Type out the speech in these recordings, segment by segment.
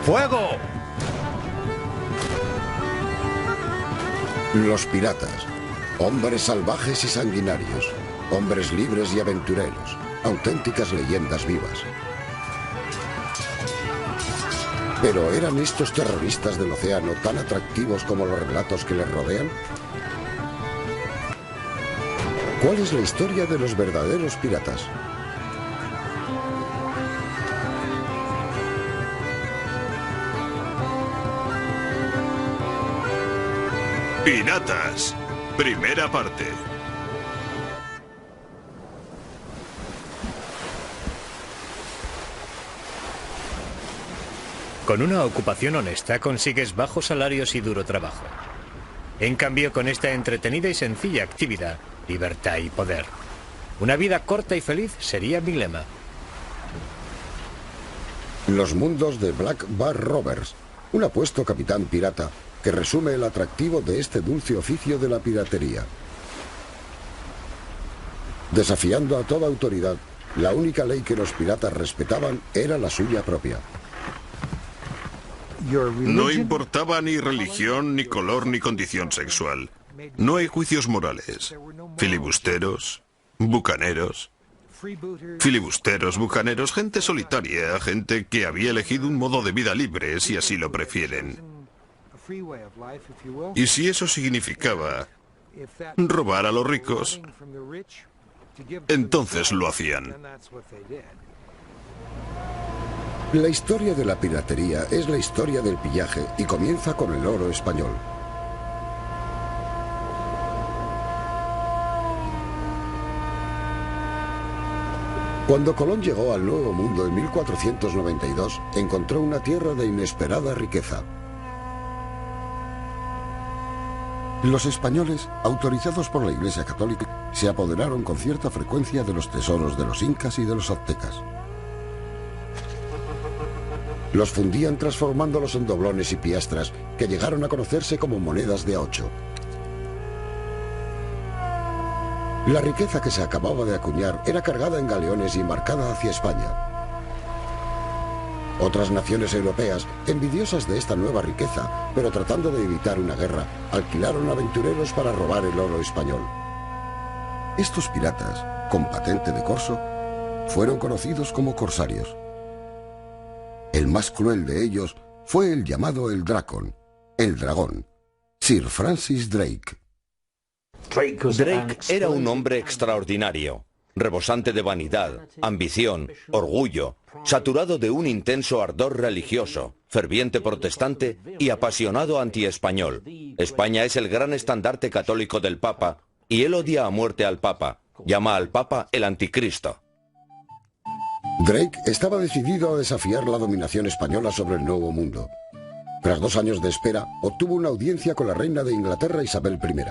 ¡Fuego! Los piratas, hombres salvajes y sanguinarios, hombres libres y aventureros, auténticas leyendas vivas. ¿Pero eran estos terroristas del océano tan atractivos como los relatos que les rodean? ¿Cuál es la historia de los verdaderos piratas? Piratas, primera parte. Con una ocupación honesta consigues bajos salarios y duro trabajo. En cambio, con esta entretenida y sencilla actividad, libertad y poder. Una vida corta y feliz sería mi lema. Los mundos de Black Bar Rovers, un apuesto capitán pirata que resume el atractivo de este dulce oficio de la piratería. Desafiando a toda autoridad, la única ley que los piratas respetaban era la suya propia. No importaba ni religión, ni color, ni condición sexual. No hay juicios morales. Filibusteros, bucaneros. Filibusteros, bucaneros, gente solitaria, gente que había elegido un modo de vida libre, si así lo prefieren. Y si eso significaba robar a los ricos, entonces lo hacían. La historia de la piratería es la historia del pillaje y comienza con el oro español. Cuando Colón llegó al Nuevo Mundo en 1492, encontró una tierra de inesperada riqueza. Los españoles, autorizados por la Iglesia Católica, se apoderaron con cierta frecuencia de los tesoros de los incas y de los aztecas. Los fundían transformándolos en doblones y piastras que llegaron a conocerse como monedas de a 8. La riqueza que se acababa de acuñar era cargada en galeones y embarcada hacia España. Otras naciones europeas, envidiosas de esta nueva riqueza, pero tratando de evitar una guerra, alquilaron aventureros para robar el oro español. Estos piratas, con patente de corso, fueron conocidos como corsarios. El más cruel de ellos fue el llamado el Dracon, el dragón, Sir Francis Drake. Drake era un hombre extraordinario, rebosante de vanidad, ambición, orgullo, saturado de un intenso ardor religioso, ferviente protestante y apasionado antiespañol. España es el gran estandarte católico del Papa y él odia a muerte al Papa. Llama al Papa el anticristo. Drake estaba decidido a desafiar la dominación española sobre el Nuevo Mundo. Tras 2 años de espera, obtuvo una audiencia con la reina de Inglaterra, Isabel I.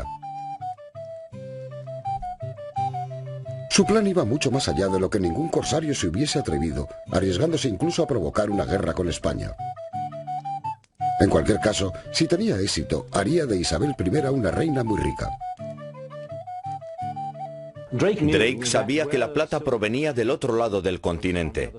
Su plan iba mucho más allá de lo que ningún corsario se hubiese atrevido, arriesgándose incluso a provocar una guerra con España. En cualquier caso, si tenía éxito, haría de Isabel I una reina muy rica. Drake sabía que la plata provenía del otro lado del continente.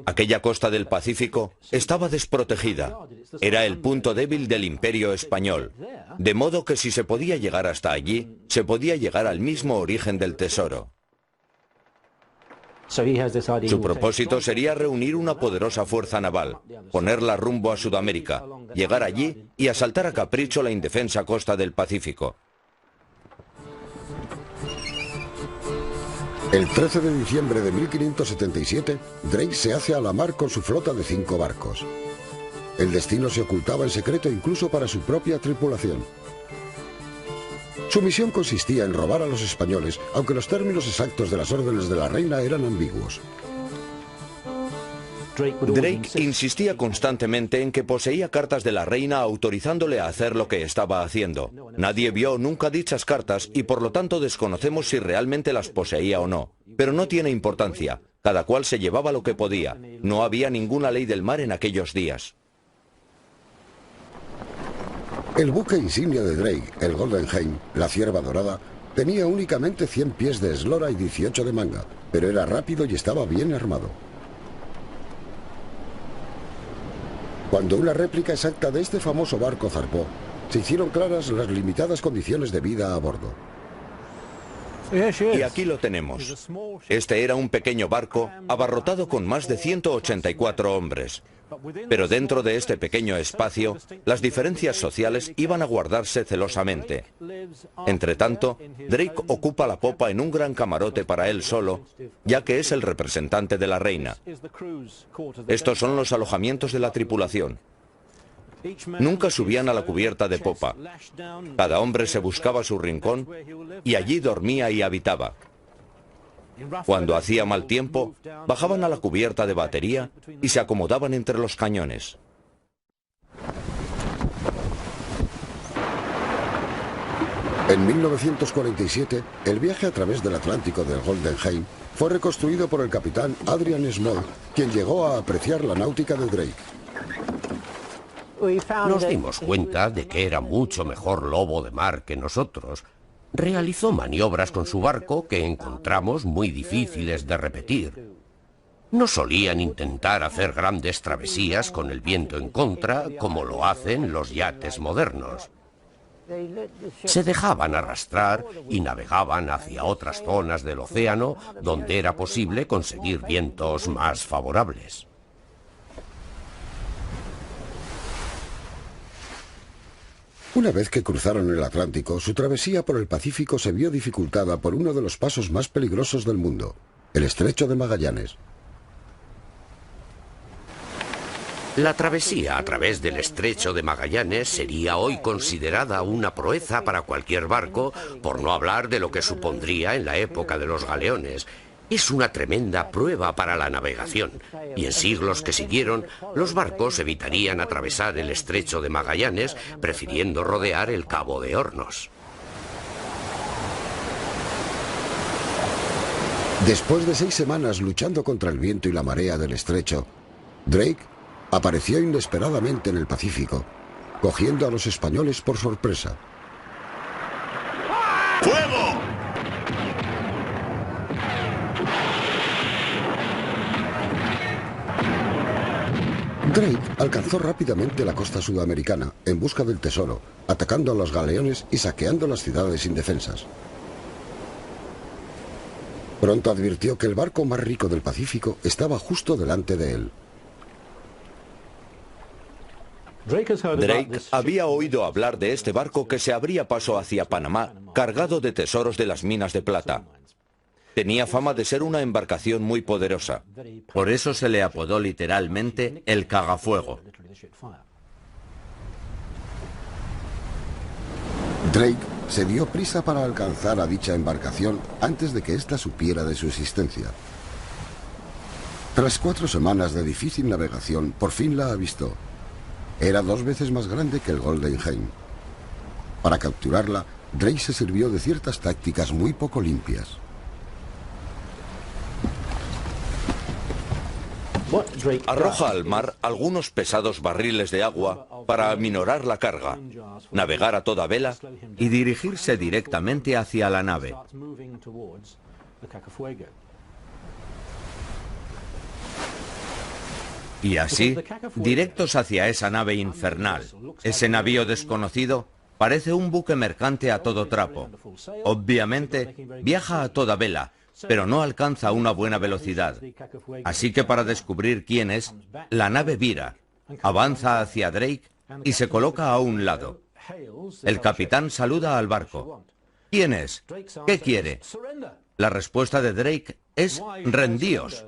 Aquella costa del Pacífico estaba desprotegida. Era el punto débil del Imperio español. De modo que si se podía llegar hasta allí, se podía llegar al mismo origen del tesoro. Su propósito sería reunir una poderosa fuerza naval, ponerla rumbo a Sudamérica, llegar allí y asaltar a capricho la indefensa costa del Pacífico. El 13 de diciembre de 1577, Drake se hace a la mar con su flota de 5 barcos. El destino se ocultaba en secreto incluso para su propia tripulación. Su misión consistía en robar a los españoles, aunque los términos exactos de las órdenes de la reina eran ambiguos. Drake insistía constantemente en que poseía cartas de la reina autorizándole a hacer lo que estaba haciendo. Nadie vio nunca dichas cartas y por lo tanto desconocemos si realmente las poseía o no. Pero no tiene importancia. Cada cual se llevaba lo que podía. No había ninguna ley del mar en aquellos días. El buque insignia de Drake, el Goldenheim, la Cierva Dorada, tenía únicamente 100 pies de eslora y 18 de manga, pero era rápido y estaba bien armado. Cuando una réplica exacta de este famoso barco zarpó, se hicieron claras las limitadas condiciones de vida a bordo. Y aquí lo tenemos. Este era un pequeño barco abarrotado con más de 184 hombres. Pero dentro de este pequeño espacio, las diferencias sociales iban a guardarse celosamente. Entretanto, Drake ocupa la popa en un gran camarote para él solo, ya que es el representante de la reina. Estos son los alojamientos de la tripulación. Nunca subían a la cubierta de popa. Cada hombre se buscaba su rincón y allí dormía y habitaba. Cuando hacía mal tiempo, bajaban a la cubierta de batería y se acomodaban entre los cañones. En 1947, el viaje a través del Atlántico del Golden Hind fue reconstruido por el capitán Adrian Small, quien llegó a apreciar la náutica de Drake. Nos dimos cuenta de que era mucho mejor lobo de mar que nosotros. Realizó maniobras con su barco que encontramos muy difíciles de repetir. No solían intentar hacer grandes travesías con el viento en contra, como lo hacen los yates modernos. Se dejaban arrastrar y navegaban hacia otras zonas del océano donde era posible conseguir vientos más favorables. Una vez que cruzaron el Atlántico, su travesía por el Pacífico se vio dificultada por uno de los pasos más peligrosos del mundo, el Estrecho de Magallanes. La travesía a través del Estrecho de Magallanes sería hoy considerada una proeza para cualquier barco, por no hablar de lo que supondría en la época de los galeones. Es una tremenda prueba para la navegación, y en siglos que siguieron, los barcos evitarían atravesar el Estrecho de Magallanes, prefiriendo rodear el Cabo de Hornos. Después de 6 semanas luchando contra el viento y la marea del estrecho, Drake apareció inesperadamente en el Pacífico, cogiendo a los españoles por sorpresa. ¡Fuego! Drake alcanzó rápidamente la costa sudamericana en busca del tesoro, atacando a los galeones y saqueando las ciudades indefensas. Pronto advirtió que el barco más rico del Pacífico estaba justo delante de él. Drake había oído hablar de este barco que se abría paso hacia Panamá, cargado de tesoros de las minas de plata. Tenía fama de ser una embarcación muy poderosa. Por eso se le apodó literalmente el cagafuego. Drake se dio prisa para alcanzar a dicha embarcación antes de que ésta supiera de su existencia. Tras 4 semanas de difícil navegación, por fin la avistó. Era 2 veces más grande que el Golden Hind. Para capturarla, Drake se sirvió de ciertas tácticas muy poco limpias. Arroja al mar algunos pesados barriles de agua para aminorar la carga, navegar a toda vela y dirigirse directamente hacia la nave. Y así, directos hacia esa nave infernal. Ese navío desconocido parece un buque mercante a todo trapo. Obviamente, viaja a toda vela, pero no alcanza una buena velocidad. Así que para descubrir quién es, la nave vira, avanza hacia Drake y se coloca a un lado. El capitán saluda al barco. ¿Quién es? ¿Qué quiere? La respuesta de Drake es «rendíos».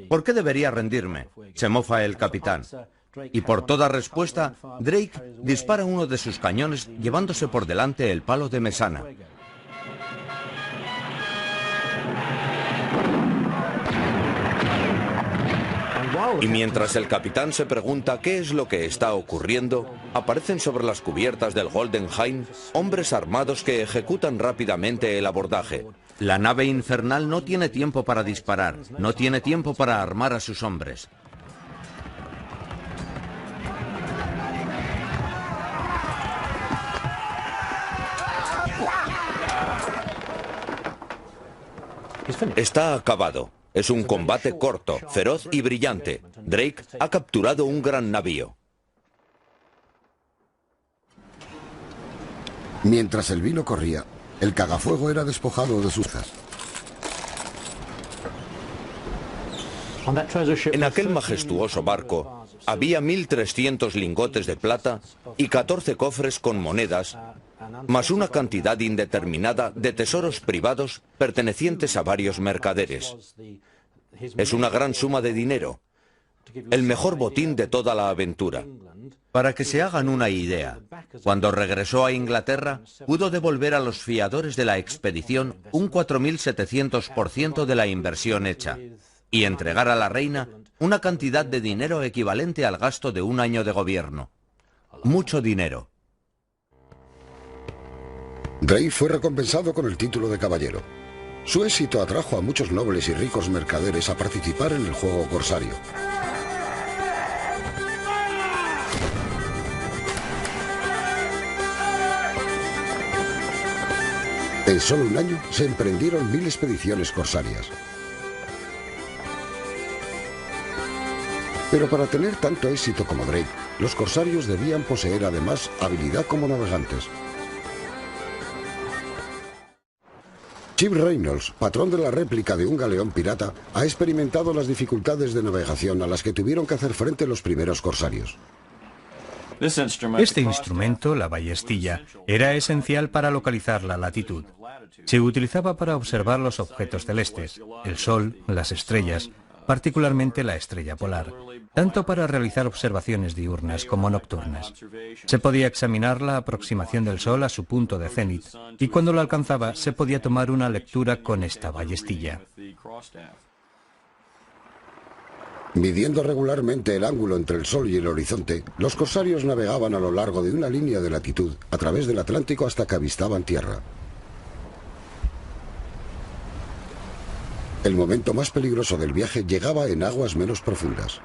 ¿Por qué debería rendirme?, se mofa el capitán. Y por toda respuesta, Drake dispara uno de sus cañones llevándose por delante el palo de mesana. Y mientras el capitán se pregunta qué es lo que está ocurriendo, aparecen sobre las cubiertas del Golden Hind hombres armados que ejecutan rápidamente el abordaje. La nave infernal no tiene tiempo para disparar, no tiene tiempo para armar a sus hombres. Está acabado. Es un combate corto, feroz y brillante. Drake ha capturado un gran navío. Mientras el vino corría, el cagafuego era despojado de sus zas. En aquel majestuoso barco había 1.300 lingotes de plata y 14 cofres con monedas, más una cantidad indeterminada de tesoros privados pertenecientes a varios mercaderes. Es una gran suma de dinero, el mejor botín de toda la aventura. Para que se hagan una idea, cuando regresó a Inglaterra, pudo devolver a los fiadores de la expedición un 4.700% de la inversión hecha y entregar a la reina una cantidad de dinero equivalente al gasto de un año de gobierno. Mucho dinero. Drake fue recompensado con el título de caballero. Su éxito atrajo a muchos nobles y ricos mercaderes a participar en el juego corsario. En solo un año se emprendieron 1000 expediciones corsarias. Pero para tener tanto éxito como Drake, los corsarios debían poseer además habilidad como navegantes. Chip Reynolds, patrón de la réplica de un galeón pirata, ha experimentado las dificultades de navegación a las que tuvieron que hacer frente los primeros corsarios. Este instrumento, la ballestilla, era esencial para localizar la latitud. Se utilizaba para observar los objetos celestes, el Sol, las estrellas, particularmente la estrella polar, tanto para realizar observaciones diurnas como nocturnas. Se podía examinar la aproximación del Sol a su punto de cénit y cuando lo alcanzaba se podía tomar una lectura con esta ballestilla. Midiendo regularmente el ángulo entre el Sol y el horizonte, los corsarios navegaban a lo largo de una línea de latitud a través del Atlántico hasta que avistaban tierra. El momento más peligroso del viaje llegaba en aguas menos profundas.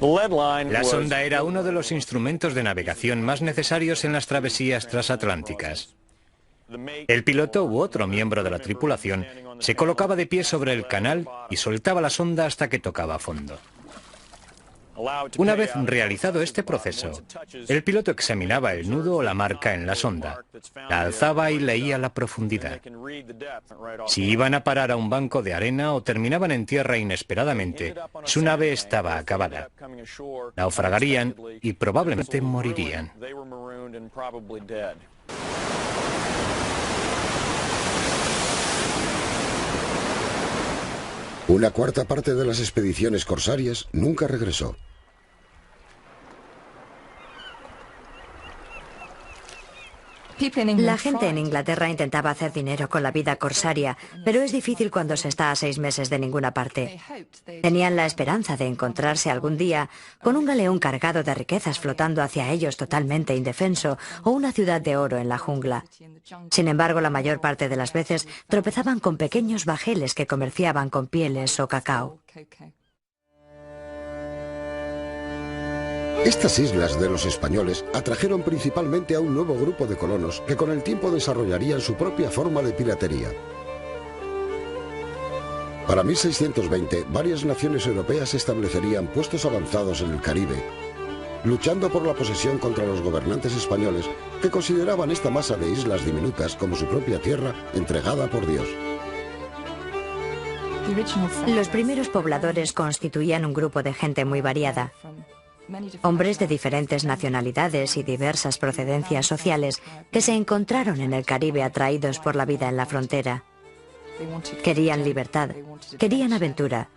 La sonda era uno de los instrumentos de navegación más necesarios en las travesías transatlánticas. El piloto u otro miembro de la tripulación se colocaba de pie sobre el canal y soltaba la sonda hasta que tocaba fondo. Una vez realizado este proceso, el piloto examinaba el nudo o la marca en la sonda, la alzaba y leía la profundidad. Si iban a parar a un banco de arena o terminaban en tierra inesperadamente, su nave estaba acabada. Naufragarían y probablemente morirían. Una cuarta parte de las expediciones corsarias nunca regresó. La gente en Inglaterra intentaba hacer dinero con la vida corsaria, pero es difícil cuando se está a 6 meses de ninguna parte. Tenían la esperanza de encontrarse algún día con un galeón cargado de riquezas flotando hacia ellos totalmente indefenso o una ciudad de oro en la jungla. Sin embargo, la mayor parte de las veces tropezaban con pequeños bajeles que comerciaban con pieles o cacao. Estas islas de los españoles atrajeron principalmente a un nuevo grupo de colonos que con el tiempo desarrollarían su propia forma de piratería. Para 1620, varias naciones europeas establecerían puestos avanzados en el Caribe, luchando por la posesión contra los gobernantes españoles que consideraban esta masa de islas diminutas como su propia tierra entregada por Dios. Los primeros pobladores constituían un grupo de gente muy variada. Hombres de diferentes nacionalidades y diversas procedencias sociales que se encontraron en el Caribe atraídos por la vida en la frontera. Querían libertad, querían aventura,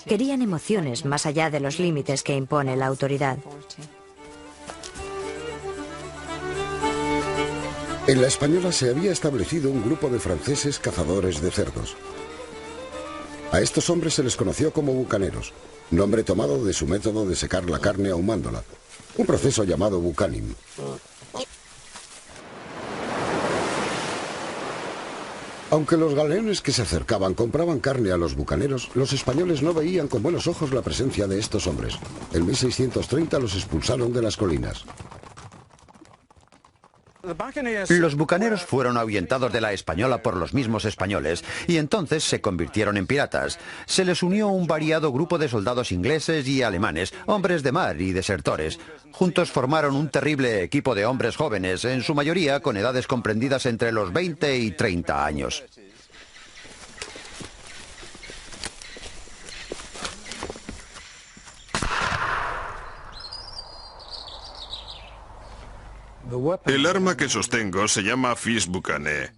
querían emociones más allá de los límites que impone la autoridad. En la Española se había establecido un grupo de franceses cazadores de cerdos. A estos hombres se les conoció como bucaneros, nombre tomado de su método de secar la carne ahumándola, un proceso llamado bucaning. Aunque los galeones que se acercaban compraban carne a los bucaneros, los españoles no veían con buenos ojos la presencia de estos hombres. En 1630 los expulsaron de las colinas. Los bucaneros fueron ahuyentados de la Española por los mismos españoles y entonces se convirtieron en piratas. Se les unió un variado grupo de soldados ingleses y alemanes, hombres de mar y desertores. Juntos formaron un terrible equipo de hombres jóvenes, en su mayoría con edades comprendidas entre los 20 y 30 años. El arma que sostengo se llama Fils Bucané,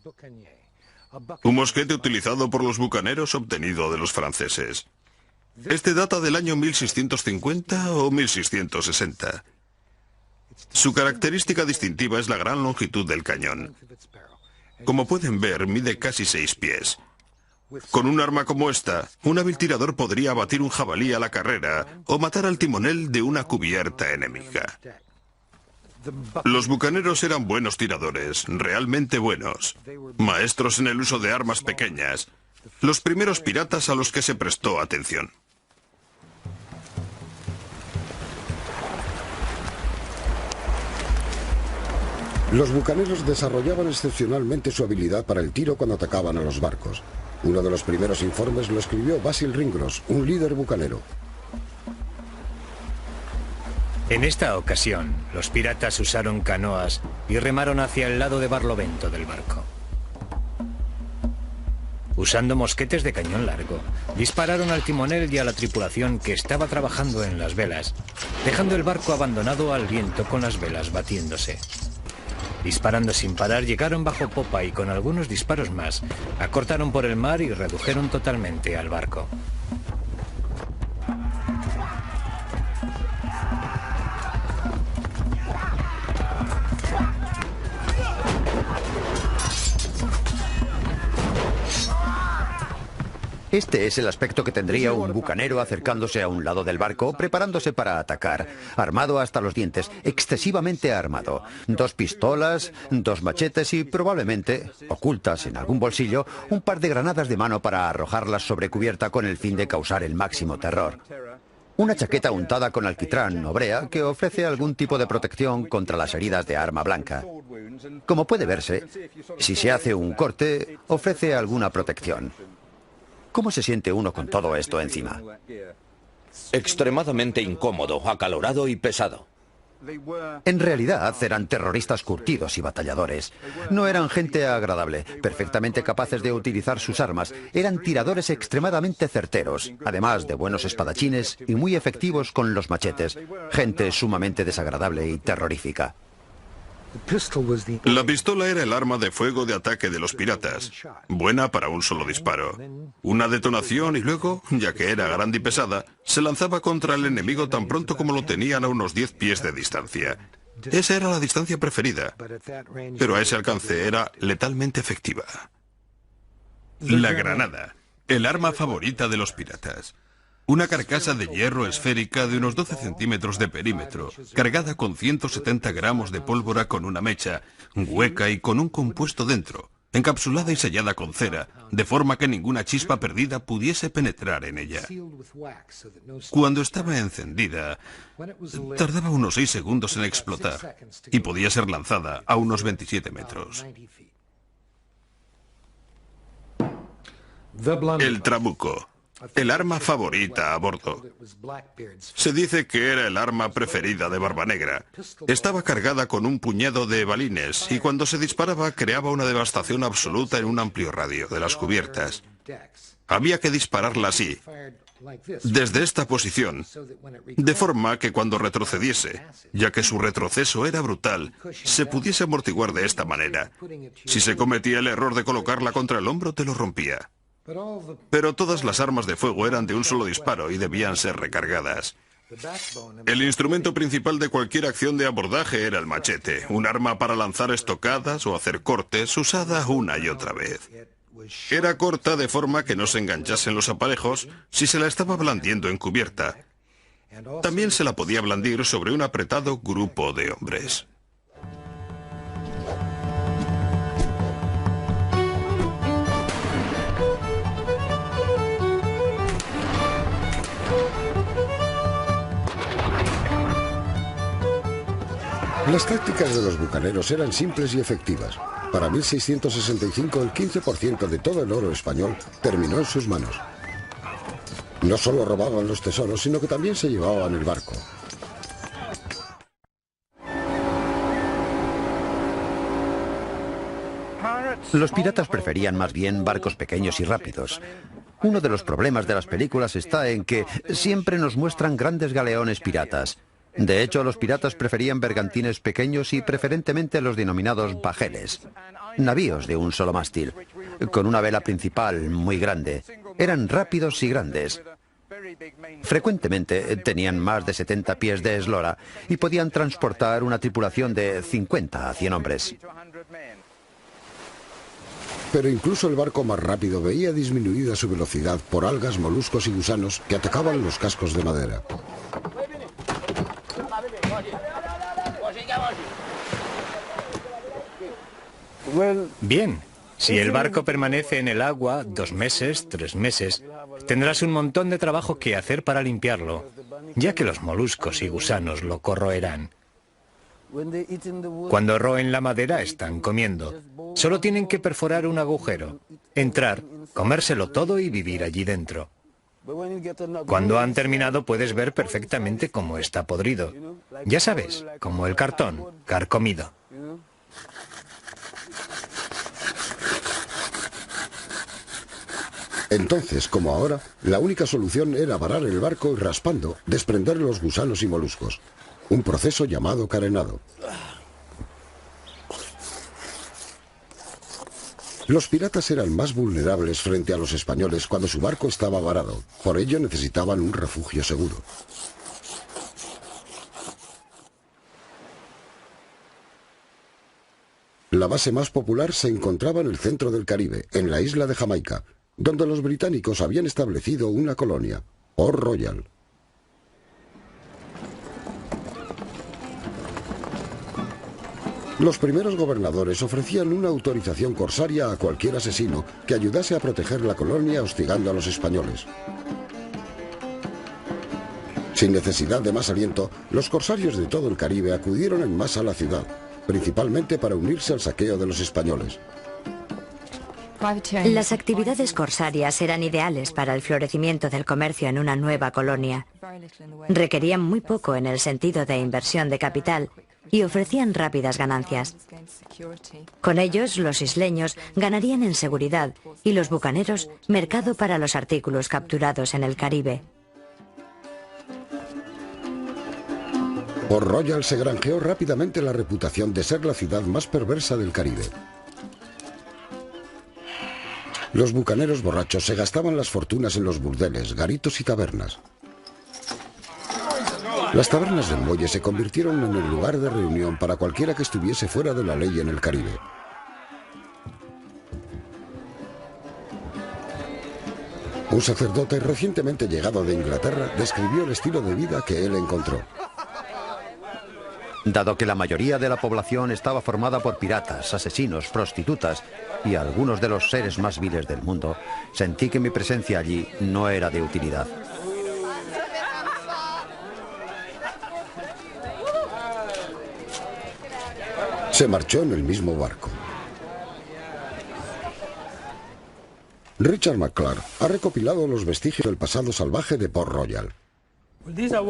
un mosquete utilizado por los bucaneros obtenido de los franceses. Este data del año 1650 o 1660. Su característica distintiva es la gran longitud del cañón. Como pueden ver, mide casi 6 pies. Con un arma como esta, un hábil tirador podría abatir un jabalí a la carrera o matar al timonel de una cubierta enemiga. Los bucaneros eran buenos tiradores, realmente buenos, maestros en el uso de armas pequeñas, los primeros piratas a los que se prestó atención. Los bucaneros desarrollaban excepcionalmente su habilidad para el tiro cuando atacaban a los barcos. Uno de los primeros informes lo escribió Basil Ringrose, un líder bucanero. En esta ocasión, los piratas usaron canoas y remaron hacia el lado de barlovento del barco. Usando mosquetes de cañón largo, dispararon al timonel y a la tripulación que estaba trabajando en las velas, dejando el barco abandonado al viento con las velas batiéndose. Disparando sin parar, llegaron bajo popa y con algunos disparos más, acortaron por el mar y redujeron totalmente al barco. Este es el aspecto que tendría un bucanero acercándose a un lado del barco, preparándose para atacar, armado hasta los dientes, excesivamente armado. 2 pistolas, 2 machetes y probablemente, ocultas en algún bolsillo, un par de granadas de mano para arrojarlas sobre cubierta con el fin de causar el máximo terror. Una chaqueta untada con alquitrán o brea que ofrece algún tipo de protección contra las heridas de arma blanca. Como puede verse, si se hace un corte, ofrece alguna protección. ¿Cómo se siente uno con todo esto encima? Extremadamente incómodo, acalorado y pesado. En realidad eran terroristas curtidos y batalladores. No eran gente agradable, perfectamente capaces de utilizar sus armas. Eran tiradores extremadamente certeros, además de buenos espadachines y muy efectivos con los machetes. Gente sumamente desagradable y terrorífica. La pistola era el arma de fuego de ataque de los piratas, buena para un solo disparo. Una detonación y luego, ya que era grande y pesada, se lanzaba contra el enemigo tan pronto como lo tenían a unos 10 pies de distancia. Esa era la distancia preferida, pero a ese alcance era letalmente efectiva. La granada, el arma favorita de los piratas. Una carcasa de hierro esférica de unos 12 centímetros de perímetro, cargada con 170 gramos de pólvora con una mecha, hueca y con un compuesto dentro, encapsulada y sellada con cera, de forma que ninguna chispa perdida pudiese penetrar en ella. Cuando estaba encendida, tardaba unos 6 segundos en explotar y podía ser lanzada a unos 27 metros. El trabuco. El arma favorita a bordo. Se dice que era el arma preferida de Barbanegra. Estaba cargada con un puñado de balines y cuando se disparaba creaba una devastación absoluta en un amplio radio de las cubiertas. Había que dispararla así, desde esta posición, de forma que cuando retrocediese, ya que su retroceso era brutal, se pudiese amortiguar de esta manera. Si se cometía el error de colocarla contra el hombro, te lo rompía. Pero todas las armas de fuego eran de un solo disparo y debían ser recargadas. El instrumento principal de cualquier acción de abordaje era el machete, un arma para lanzar estocadas o hacer cortes, usada una y otra vez. Era corta de forma que no se enganchasen los aparejos si se la estaba blandiendo en cubierta. También se la podía blandir sobre un apretado grupo de hombres. Las tácticas de los bucaneros eran simples y efectivas. Para 1665 el 15% de todo el oro español terminó en sus manos. No solo robaban los tesoros, sino que también se llevaban el barco. Los piratas preferían más bien barcos pequeños y rápidos. Uno de los problemas de las películas está en que siempre nos muestran grandes galeones piratas. De hecho, los piratas preferían bergantines pequeños y preferentemente los denominados bajeles, navíos de un solo mástil, con una vela principal muy grande. Eran rápidos y grandes. Frecuentemente tenían más de 70 pies de eslora y podían transportar una tripulación de 50 a 100 hombres. Pero incluso el barco más rápido veía disminuida su velocidad por algas, moluscos y gusanos que atacaban los cascos de madera. Bien, si el barco permanece en el agua 2 meses, 3 meses, tendrás un montón de trabajo que hacer para limpiarlo, ya que los moluscos y gusanos lo corroerán. Cuando roen la madera están comiendo. Solo tienen que perforar un agujero, entrar, comérselo todo y vivir allí dentro. Cuando han terminado puedes ver perfectamente cómo está podrido. Ya sabes, como el cartón, carcomido. Entonces, como ahora, la única solución era varar el barco y raspando, desprender los gusanos y moluscos. Un proceso llamado carenado. Los piratas eran más vulnerables frente a los españoles cuando su barco estaba varado. Por ello necesitaban un refugio seguro. La base más popular se encontraba en el centro del Caribe, en la isla de Jamaica, donde los británicos habían establecido una colonia, Port Royal. Los primeros gobernadores ofrecían una autorización corsaria a cualquier asesino que ayudase a proteger la colonia hostigando a los españoles. Sin necesidad de más aliento, los corsarios de todo el Caribe acudieron en masa a la ciudad, principalmente para unirse al saqueo de los españoles. Las actividades corsarias eran ideales para el florecimiento del comercio en una nueva colonia. Requerían muy poco en el sentido de inversión de capital y ofrecían rápidas ganancias. Con ellos, los isleños ganarían en seguridad y los bucaneros mercado para los artículos capturados en el Caribe. Port Royal se granjeó rápidamente la reputación de ser la ciudad más perversa del Caribe. Los bucaneros borrachos se gastaban las fortunas en los burdeles, garitos y tabernas. Las tabernas del muelle se convirtieron en el lugar de reunión para cualquiera que estuviese fuera de la ley en el Caribe. Un sacerdote recientemente llegado de Inglaterra describió el estilo de vida que él encontró. Dado que la mayoría de la población estaba formada por piratas, asesinos, prostitutas y algunos de los seres más viles del mundo, sentí que mi presencia allí no era de utilidad. Se marchó en el mismo barco. Richard McClure ha recopilado los vestigios del pasado salvaje de Port Royal.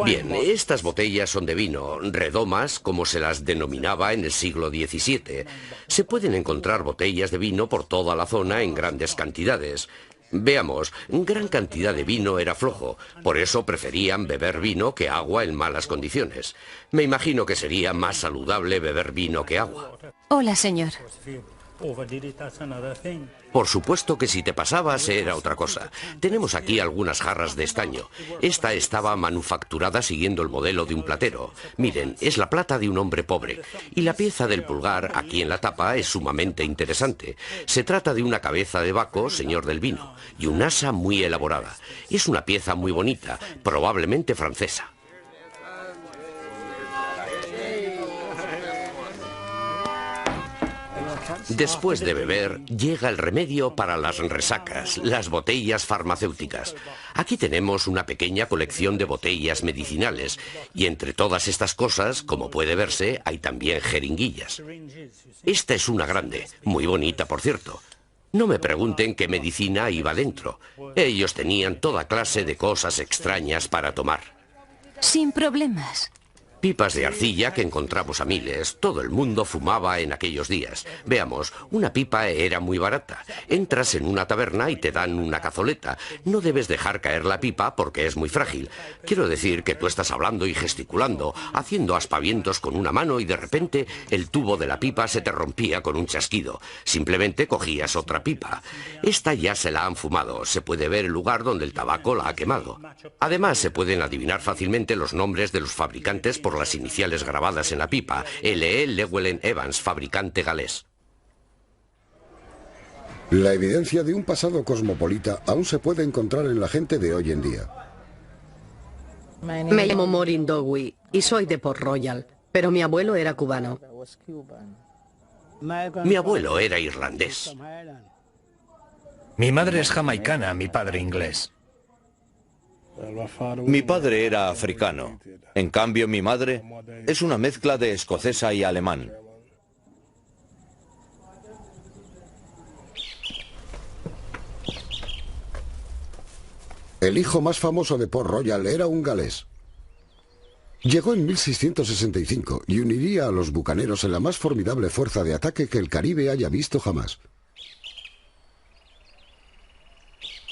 Bien, estas botellas son de vino, redomas, como se las denominaba en el siglo XVII. Se pueden encontrar botellas de vino por toda la zona en grandes cantidades. Veamos, gran cantidad de vino era flojo, por eso preferían beber vino que agua en malas condiciones. Me imagino que sería más saludable beber vino que agua. Hola, señor. Por supuesto que si te pasabas era otra cosa. Tenemos aquí algunas jarras de estaño. Esta estaba manufacturada siguiendo el modelo de un platero. Miren, es la plata de un hombre pobre. Y la pieza del pulgar, aquí en la tapa, es sumamente interesante. Se trata de una cabeza de Baco, señor del vino, y un asa muy elaborada. Es una pieza muy bonita, probablemente francesa. Después de beber, llega el remedio para las resacas, las botellas farmacéuticas. Aquí tenemos una pequeña colección de botellas medicinales, y entre todas estas cosas, como puede verse, hay también jeringuillas. Esta es una grande, muy bonita por cierto. No me pregunten qué medicina iba dentro. Ellos tenían toda clase de cosas extrañas para tomar. Sin problemas. Pipas de arcilla que encontramos a miles. Todo el mundo fumaba en aquellos días. Veamos, una pipa era muy barata. Entras en una taberna y te dan una cazoleta. No debes dejar caer la pipa porque es muy frágil. Quiero decir que tú estás hablando y gesticulando, haciendo aspavientos con una mano y de repente el tubo de la pipa se te rompía con un chasquido. Simplemente cogías otra pipa. Esta ya se la han fumado. Se puede ver el lugar donde el tabaco la ha quemado. Además, se pueden adivinar fácilmente los nombres de los fabricantes por las iniciales grabadas en la pipa. L.E. Llewellyn Evans, fabricante galés. La evidencia de un pasado cosmopolita aún se puede encontrar en la gente de hoy en día. Me llamo Maureen Dowie y soy de Port Royal, pero mi abuelo era cubano. Mi abuelo era irlandés. Mi madre es jamaicana, mi padre inglés. Mi padre era africano. En cambio, mi madre es una mezcla de escocesa y alemán. El hijo más famoso de Port Royal era un galés. Llegó en 1665 y uniría a los bucaneros en la más formidable fuerza de ataque que el Caribe haya visto jamás.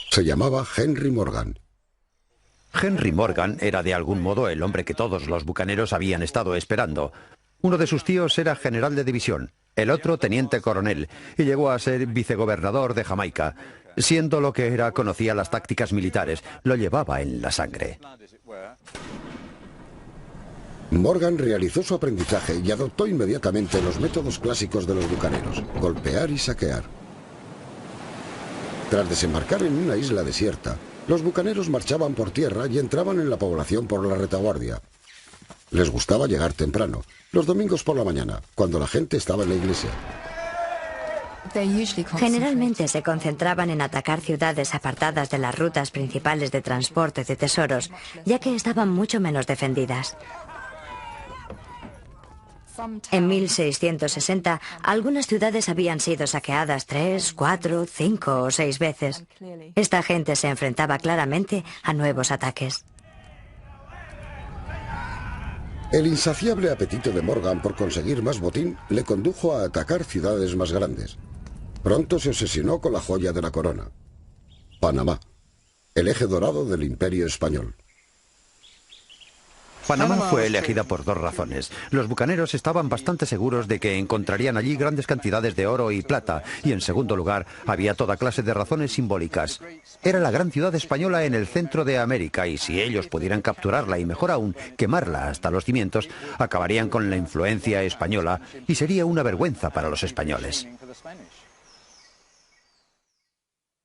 Se llamaba Henry Morgan. Henry Morgan era de algún modo el hombre que todos los bucaneros habían estado esperando. Uno de sus tíos era general de división, el otro teniente coronel, y llegó a ser vicegobernador de Jamaica. Siendo lo que era, conocía las tácticas militares, lo llevaba en la sangre. Morgan realizó su aprendizaje y adoptó inmediatamente los métodos clásicos de los bucaneros: golpear y saquear. Tras desembarcar en una isla desierta, los bucaneros marchaban por tierra y entraban en la población por la retaguardia. Les gustaba llegar temprano, los domingos por la mañana, cuando la gente estaba en la iglesia. Generalmente se concentraban en atacar ciudades apartadas de las rutas principales de transporte de tesoros, ya que estaban mucho menos defendidas. En 1660, algunas ciudades habían sido saqueadas 3, 4, 5 o 6 veces. Esta gente se enfrentaba claramente a nuevos ataques. El insaciable apetito de Morgan por conseguir más botín le condujo a atacar ciudades más grandes. Pronto se obsesionó con la joya de la corona: Panamá, el eje dorado del Imperio Español. Panamá fue elegida por dos razones. Los bucaneros estaban bastante seguros de que encontrarían allí grandes cantidades de oro y plata, y en segundo lugar, había toda clase de razones simbólicas. Era la gran ciudad española en el centro de América, y si ellos pudieran capturarla y mejor aún, quemarla hasta los cimientos, acabarían con la influencia española y sería una vergüenza para los españoles.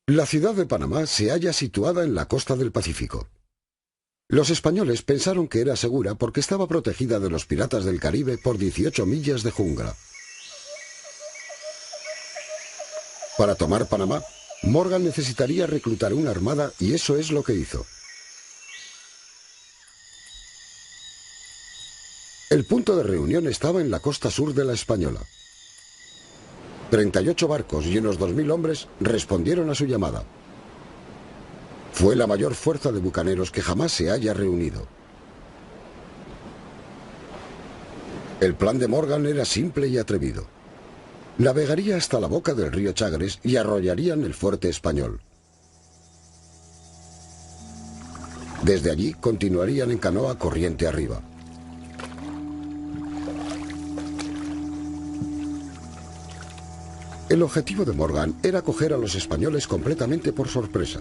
La ciudad de Panamá se halla situada en la costa del Pacífico. Los españoles pensaron que era segura porque estaba protegida de los piratas del Caribe por 18 millas de jungla. Para tomar Panamá, Morgan necesitaría reclutar una armada y eso es lo que hizo. El punto de reunión estaba en la costa sur de la Española. 38 barcos y unos 2000 hombres respondieron a su llamada. Fue la mayor fuerza de bucaneros que jamás se haya reunido. El plan de Morgan era simple y atrevido. Navegaría hasta la boca del río Chagres y arrollarían el fuerte español. Desde allí continuarían en canoa corriente arriba. El objetivo de Morgan era coger a los españoles completamente por sorpresa.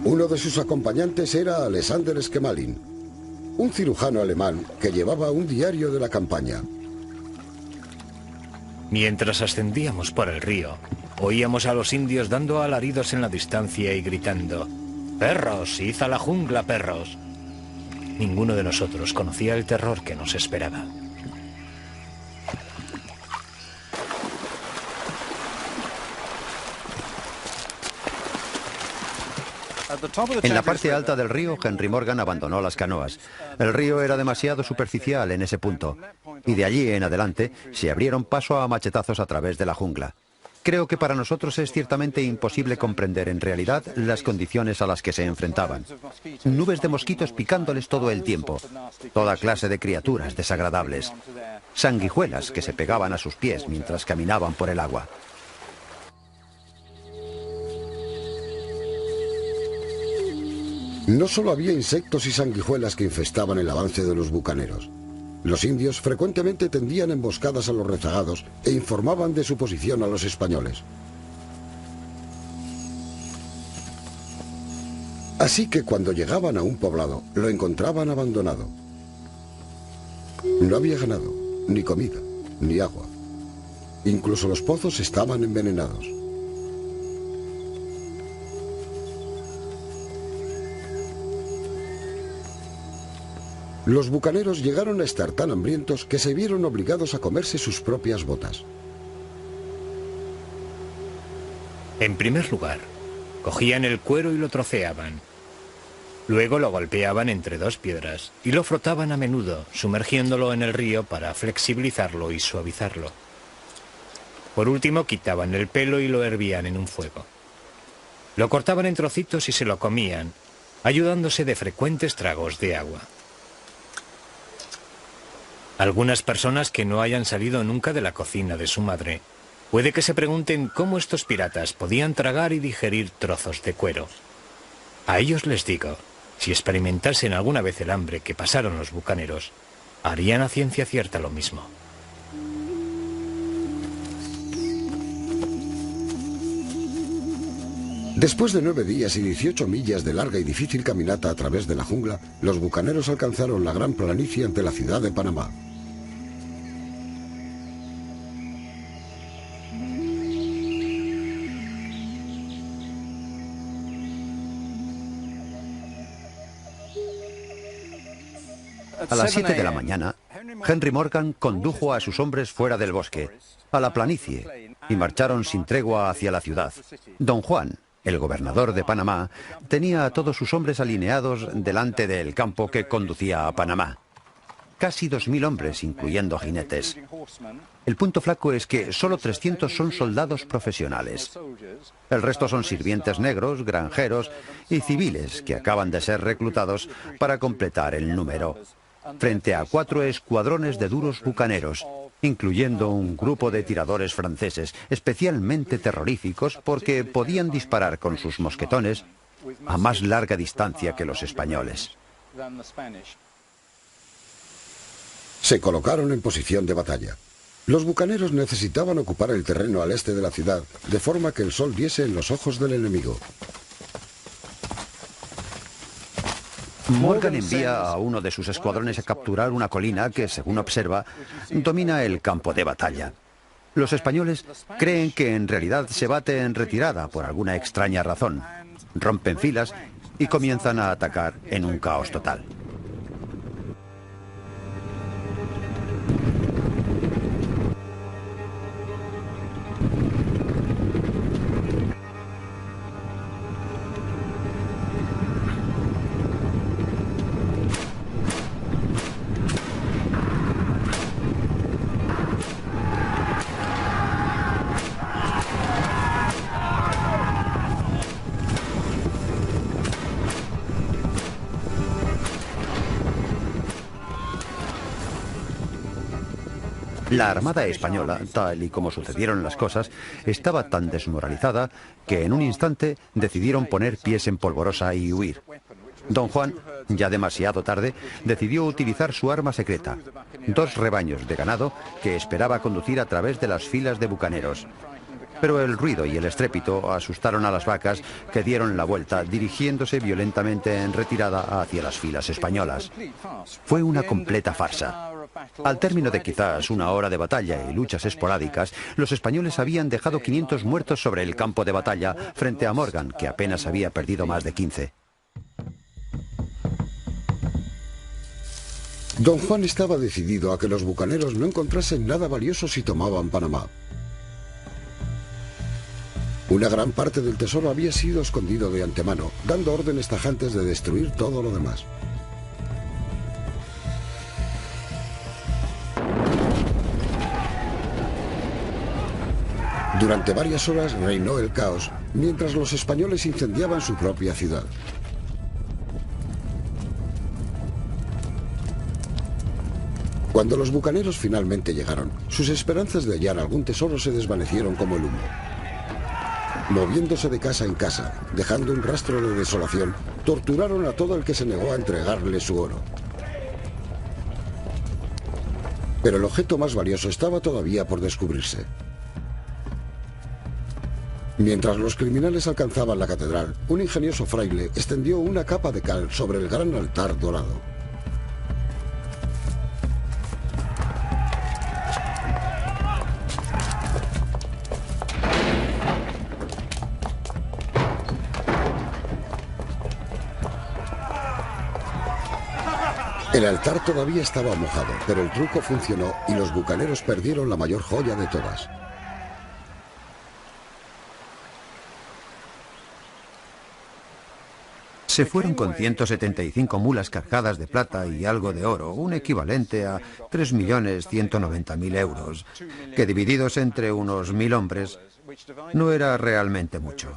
Uno de sus acompañantes era Alexander Schmeling, un cirujano alemán que llevaba un diario de la campaña. Mientras ascendíamos por el río, oíamos a los indios dando alaridos en la distancia y gritando: «¡Perros! ¡Id a la jungla, perros!». Ninguno de nosotros conocía el terror que nos esperaba. En la parte alta del río, Henry Morgan abandonó las canoas. El río era demasiado superficial en ese punto, y de allí en adelante se abrieron paso a machetazos a través de la jungla. Creo que para nosotros es ciertamente imposible comprender en realidad las condiciones a las que se enfrentaban. Nubes de mosquitos picándoles todo el tiempo, toda clase de criaturas desagradables, sanguijuelas que se pegaban a sus pies mientras caminaban por el agua. No solo había insectos y sanguijuelas que infestaban el avance de los bucaneros. Los indios frecuentemente tendían emboscadas a los rezagados e informaban de su posición a los españoles. Así que cuando llegaban a un poblado, lo encontraban abandonado. No había ganado, ni comida, ni agua. Incluso los pozos estaban envenenados. Los bucaneros llegaron a estar tan hambrientos que se vieron obligados a comerse sus propias botas. En primer lugar, cogían el cuero y lo troceaban. Luego lo golpeaban entre dos piedras y lo frotaban a menudo, sumergiéndolo en el río para flexibilizarlo y suavizarlo. Por último, quitaban el pelo y lo hervían en un fuego. Lo cortaban en trocitos y se lo comían, ayudándose de frecuentes tragos de agua. Algunas personas que no hayan salido nunca de la cocina de su madre, puede que se pregunten cómo estos piratas podían tragar y digerir trozos de cuero. A ellos les digo, si experimentasen alguna vez el hambre que pasaron los bucaneros, harían a ciencia cierta lo mismo. Después de 9 días y 18 millas de larga y difícil caminata a través de la jungla, los bucaneros alcanzaron la gran planicie ante la ciudad de Panamá. A las 7 de la mañana, Henry Morgan condujo a sus hombres fuera del bosque, a la planicie, y marcharon sin tregua hacia la ciudad. Don Juan, el gobernador de Panamá, tenía a todos sus hombres alineados delante del campo que conducía a Panamá. Casi 2000 hombres, incluyendo jinetes. El punto flaco es que solo 300 son soldados profesionales. El resto son sirvientes negros, granjeros y civiles que acaban de ser reclutados para completar el número, frente a 4 escuadrones de duros bucaneros, incluyendo un grupo de tiradores franceses especialmente terroríficos porque podían disparar con sus mosquetones a más larga distancia que los españoles. Se colocaron en posición de batalla. Los bucaneros necesitaban ocupar el terreno al este de la ciudad, de forma que el sol diese en los ojos del enemigo. Morgan envía a uno de sus escuadrones a capturar una colina que, según observa, domina el campo de batalla. Los españoles creen que en realidad se bate en retirada por alguna extraña razón. Rompen filas y comienzan a atacar en un caos total. La Armada Española, tal y como sucedieron las cosas, estaba tan desmoralizada que en un instante decidieron poner pies en polvorosa y huir. Don Juan, ya demasiado tarde, decidió utilizar su arma secreta, 2 rebaños de ganado que esperaba conducir a través de las filas de bucaneros. Pero el ruido y el estrépito asustaron a las vacas, que dieron la vuelta, dirigiéndose violentamente en retirada hacia las filas españolas. Fue una completa farsa. Al término de quizás 1 hora de batalla y luchas esporádicas, los españoles habían dejado 500 muertos sobre el campo de batalla frente a Morgan, que apenas había perdido más de 15. Don Juan estaba decidido a que los bucaneros no encontrasen nada valioso si tomaban Panamá. Una gran parte del tesoro había sido escondido de antemano, dando órdenes tajantes de destruir todo lo demás. Durante varias horas reinó el caos, mientras los españoles incendiaban su propia ciudad. Cuando los bucaneros finalmente llegaron, sus esperanzas de hallar algún tesoro se desvanecieron como el humo. Moviéndose de casa en casa, dejando un rastro de desolación, torturaron a todo el que se negó a entregarle su oro. Pero el objeto más valioso estaba todavía por descubrirse. Mientras los criminales alcanzaban la catedral, un ingenioso fraile extendió una capa de cal sobre el gran altar dorado. El altar todavía estaba mojado, pero el truco funcionó y los bucaneros perdieron la mayor joya de todas. Se fueron con 175 mulas cargadas de plata y algo de oro, un equivalente a 3.190.000 euros, que divididos entre unos 1.000 hombres no era realmente mucho.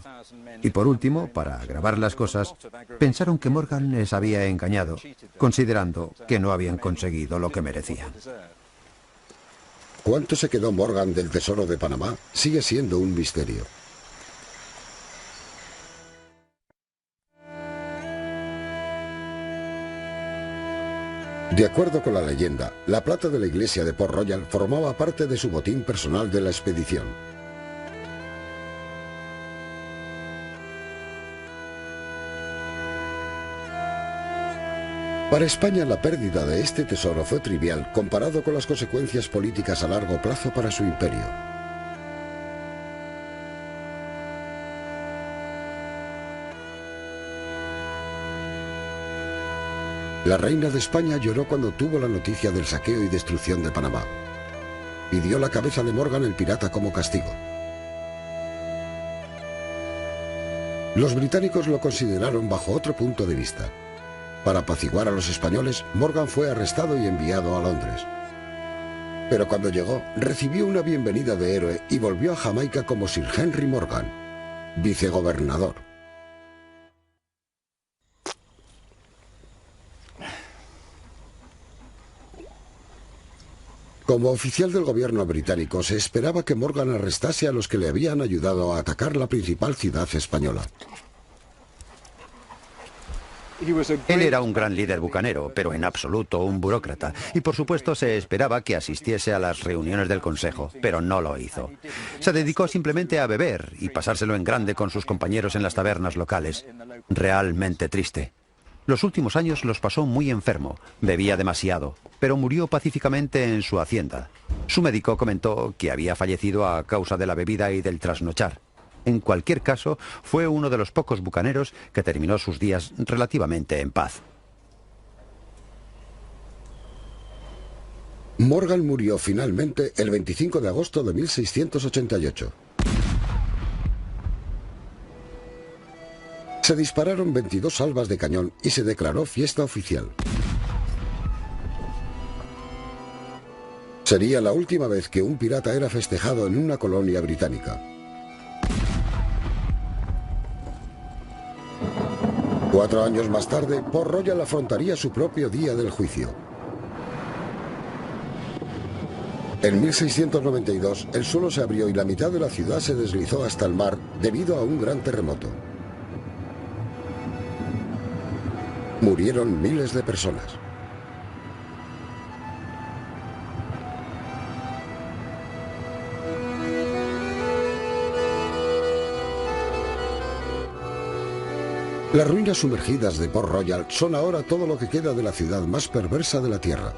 Y por último, para agravar las cosas, pensaron que Morgan les había engañado, considerando que no habían conseguido lo que merecían. ¿Cuánto se quedó Morgan del tesoro de Panamá? Sigue siendo un misterio. De acuerdo con la leyenda, la plata de la iglesia de Port Royal formaba parte de su botín personal de la expedición. Para España, la pérdida de este tesoro fue trivial comparado con las consecuencias políticas a largo plazo para su imperio. La reina de España lloró cuando tuvo la noticia del saqueo y destrucción de Panamá. Pidió la cabeza de Morgan el pirata como castigo. Los británicos lo consideraron bajo otro punto de vista. Para apaciguar a los españoles, Morgan fue arrestado y enviado a Londres. Pero cuando llegó, recibió una bienvenida de héroe y volvió a Jamaica como Sir Henry Morgan, vicegobernador. Como oficial del gobierno británico, se esperaba que Morgan arrestase a los que le habían ayudado a atacar la principal ciudad española. Él era un gran líder bucanero, pero en absoluto un burócrata. Y por supuesto se esperaba que asistiese a las reuniones del Consejo, pero no lo hizo. Se dedicó simplemente a beber y pasárselo en grande con sus compañeros en las tabernas locales. Realmente triste. Los últimos años los pasó muy enfermo, bebía demasiado, pero murió pacíficamente en su hacienda. Su médico comentó que había fallecido a causa de la bebida y del trasnochar. En cualquier caso, fue uno de los pocos bucaneros que terminó sus días relativamente en paz. Morgan murió finalmente el 25 de agosto de 1688. Se dispararon 22 salvas de cañón y se declaró fiesta oficial. Sería la última vez que un pirata era festejado en una colonia británica. 4 años más tarde, Port Royal afrontaría su propio día del juicio. En 1692, el suelo se abrió y la mitad de la ciudad se deslizó hasta el mar debido a un gran terremoto. Murieron miles de personas. Las ruinas sumergidas de Port Royal son ahora todo lo que queda de la ciudad más perversa de la Tierra.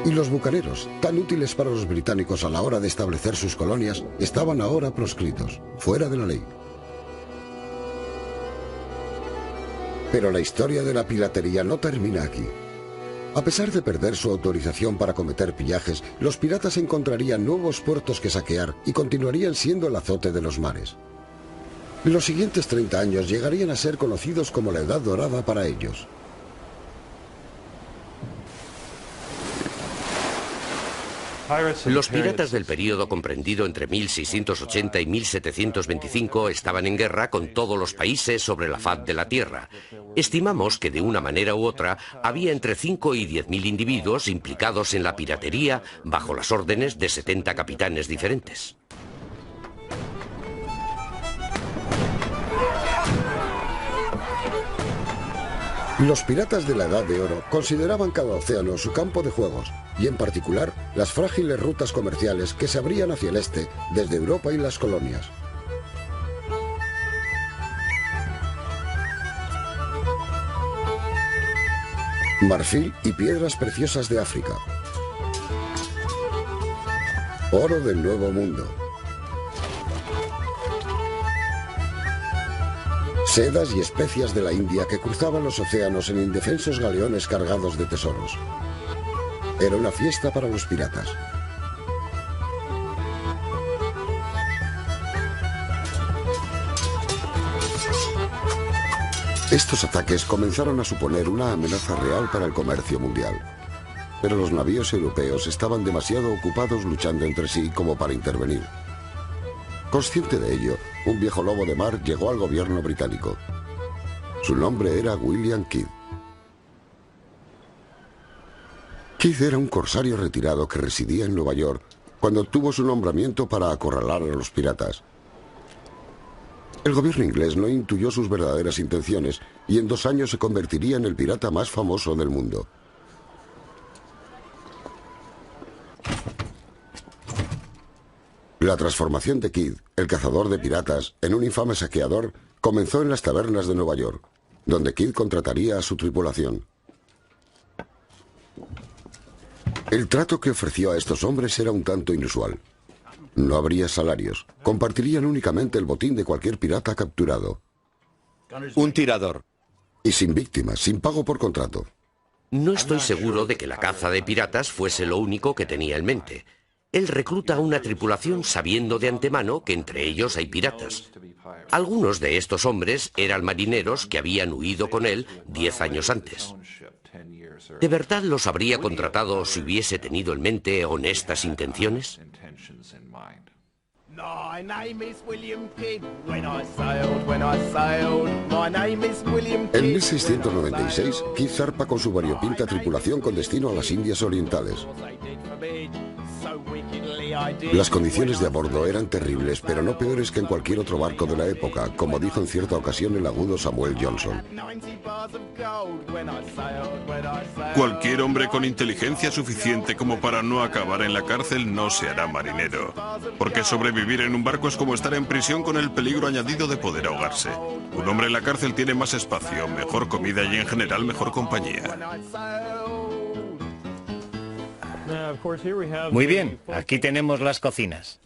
Y los bucaneros, tan útiles para los británicos a la hora de establecer sus colonias, estaban ahora proscritos, fuera de la ley. Pero la historia de la piratería no termina aquí. A pesar de perder su autorización para cometer pillajes, los piratas encontrarían nuevos puertos que saquear y continuarían siendo el azote de los mares. Los siguientes 30 años llegarían a ser conocidos como la Edad Dorada para ellos. Los piratas del período comprendido entre 1680 y 1725 estaban en guerra con todos los países sobre la faz de la tierra. Estimamos que de una manera u otra había entre 5 y 10.000 individuos implicados en la piratería bajo las órdenes de 70 capitanes diferentes. Los piratas de la Edad de Oro consideraban cada océano su campo de juegos, y en particular las frágiles rutas comerciales que se abrían hacia el este desde Europa y las colonias. Marfil y piedras preciosas de África. Oro del Nuevo Mundo. Sedas y especias de la India que cruzaban los océanos en indefensos galeones cargados de tesoros. Era una fiesta para los piratas. Estos ataques comenzaron a suponer una amenaza real para el comercio mundial. Pero los navíos europeos estaban demasiado ocupados luchando entre sí como para intervenir. Consciente de ello, un viejo lobo de mar llegó al gobierno británico. Su nombre era William Kidd. Kidd era un corsario retirado que residía en Nueva York cuando obtuvo su nombramiento para acorralar a los piratas. El gobierno inglés no intuyó sus verdaderas intenciones y en 2 años se convertiría en el pirata más famoso del mundo. La transformación de Kidd, el cazador de piratas, en un infame saqueador, comenzó en las tabernas de Nueva York, donde Kidd contrataría a su tripulación. El trato que ofreció a estos hombres era un tanto inusual. No habría salarios, compartirían únicamente el botín de cualquier pirata capturado. Un tirador. Y sin víctimas, sin pago por contrato. No estoy seguro de que la caza de piratas fuese lo único que tenía en mente. Él recluta a una tripulación sabiendo de antemano que entre ellos hay piratas. Algunos de estos hombres eran marineros que habían huido con él 10 años antes. ¿De verdad los habría contratado si hubiese tenido en mente honestas intenciones? En 1696, Kidd zarpa con su variopinta tripulación con destino a las Indias Orientales. Las condiciones de a bordo eran terribles, pero no peores que en cualquier otro barco de la época, como dijo en cierta ocasión el agudo Samuel Johnson. Cualquier hombre con inteligencia suficiente como para no acabar en la cárcel no se hará marinero, porque sobrevivir en un barco es como estar en prisión con el peligro añadido de poder ahogarse. Un hombre en la cárcel tiene más espacio, mejor comida y en general mejor compañía. Muy bien, aquí tenemos las cocinas.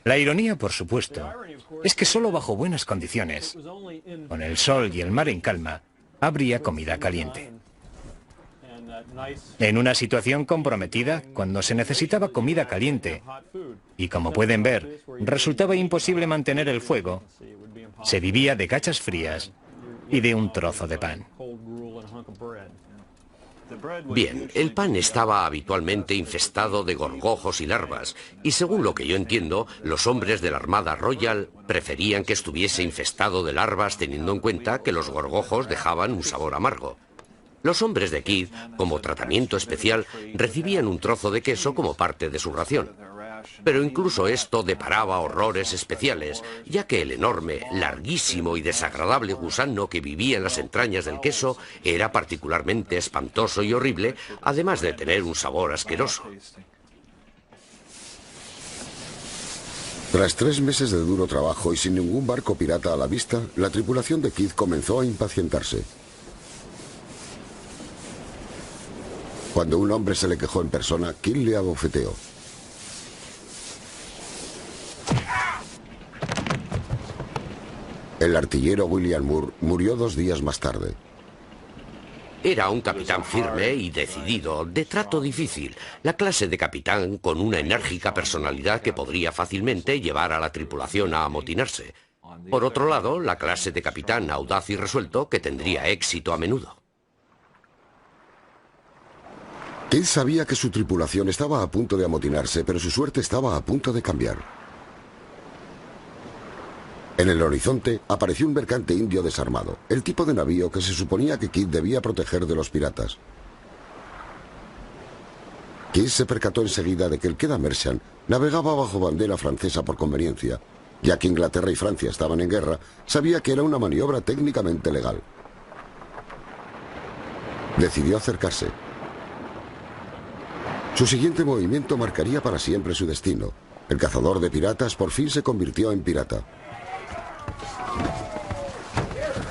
La ironía, por supuesto, es que solo bajo buenas condiciones, con el sol y el mar en calma, habría comida caliente. En una situación comprometida, cuando se necesitaba comida caliente, y como pueden ver, resultaba imposible mantener el fuego, se vivía de gachas frías y de un trozo de pan. Bien, el pan estaba habitualmente infestado de gorgojos y larvas, y según lo que yo entiendo, los hombres de la Armada Royal preferían que estuviese infestado de larvas teniendo en cuenta que los gorgojos dejaban un sabor amargo. Los hombres de Kidd, como tratamiento especial, recibían un trozo de queso como parte de su ración. Pero incluso esto deparaba horrores especiales, ya que el enorme, larguísimo y desagradable gusano que vivía en las entrañas del queso era particularmente espantoso y horrible, además de tener un sabor asqueroso. Tras 3 meses de duro trabajo y sin ningún barco pirata a la vista, la tripulación de Kidd comenzó a impacientarse. Cuando un hombre se le quejó en persona, Kidd le abofeteó. El artillero William Moore murió 2 días más tarde. Era un capitán firme y decidido, de trato difícil, la clase de capitán con una enérgica personalidad que podría fácilmente llevar a la tripulación a amotinarse. Por otro lado, la clase de capitán audaz y resuelto que tendría éxito a menudo. Kidd sabía que su tripulación estaba a punto de amotinarse, pero su suerte estaba a punto de cambiar. En el horizonte apareció un mercante indio desarmado, el tipo de navío que se suponía que Kidd debía proteger de los piratas. Kidd se percató enseguida de que el Queda Merchant navegaba bajo bandera francesa por conveniencia. Ya que Inglaterra y Francia estaban en guerra, sabía que era una maniobra técnicamente legal. Decidió acercarse. Su siguiente movimiento marcaría para siempre su destino. El cazador de piratas por fin se convirtió en pirata.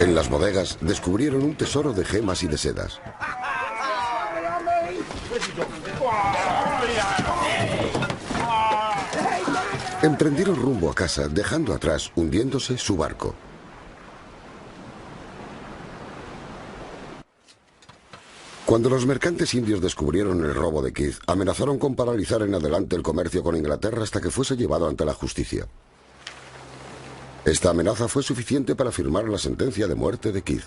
En las bodegas descubrieron un tesoro de gemas y de sedas. Emprendieron rumbo a casa, dejando atrás, hundiéndose, su barco. Cuando los mercantes indios descubrieron el robo de Kidd, amenazaron con paralizar en adelante el comercio con Inglaterra hasta que fuese llevado ante la justicia. Esta amenaza fue suficiente para firmar la sentencia de muerte de Kidd.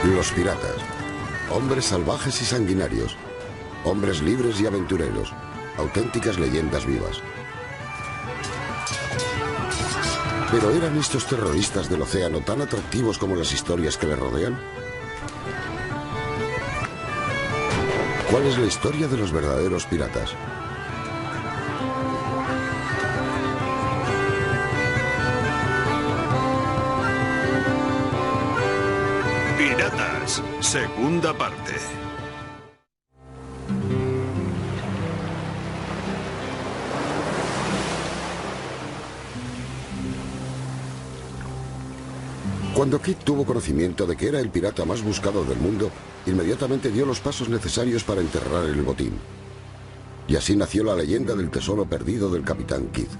Los piratas, hombres salvajes y sanguinarios, hombres libres y aventureros, auténticas leyendas vivas. ¿Pero eran estos terroristas del océano tan atractivos como las historias que les rodean? ¿Cuál es la historia de los verdaderos piratas? Piratas, segunda parte. Cuando Kidd tuvo conocimiento de que era el pirata más buscado del mundo, inmediatamente dio los pasos necesarios para enterrar el botín. Y así nació la leyenda del tesoro perdido del capitán Kidd.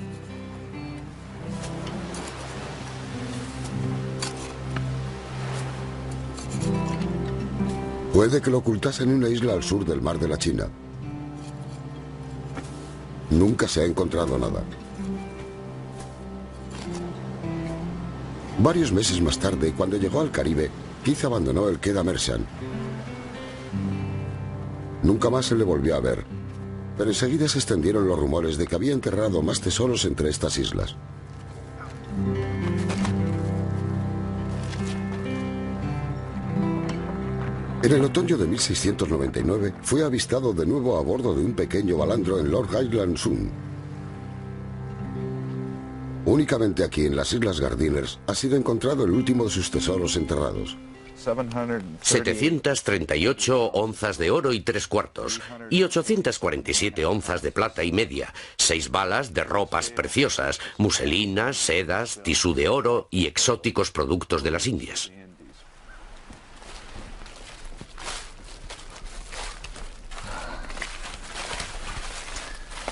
Puede que lo ocultase en una isla al sur del mar de la China. Nunca se ha encontrado nada. Varios meses más tarde, cuando llegó al Caribe, Kidd abandonó el Queda Merchant. Nunca más se le volvió a ver, pero enseguida se extendieron los rumores de que había enterrado más tesoros entre estas islas. En el otoño de 1699 fue avistado de nuevo a bordo de un pequeño balandro en Lord Island Sound. Únicamente aquí en las Islas Gardiners ha sido encontrado el último de sus tesoros enterrados. 738 onzas de oro y 3/4 y 847 onzas de plata y media, 6 balas de ropas preciosas, muselinas, sedas, tisú de oro y exóticos productos de las Indias.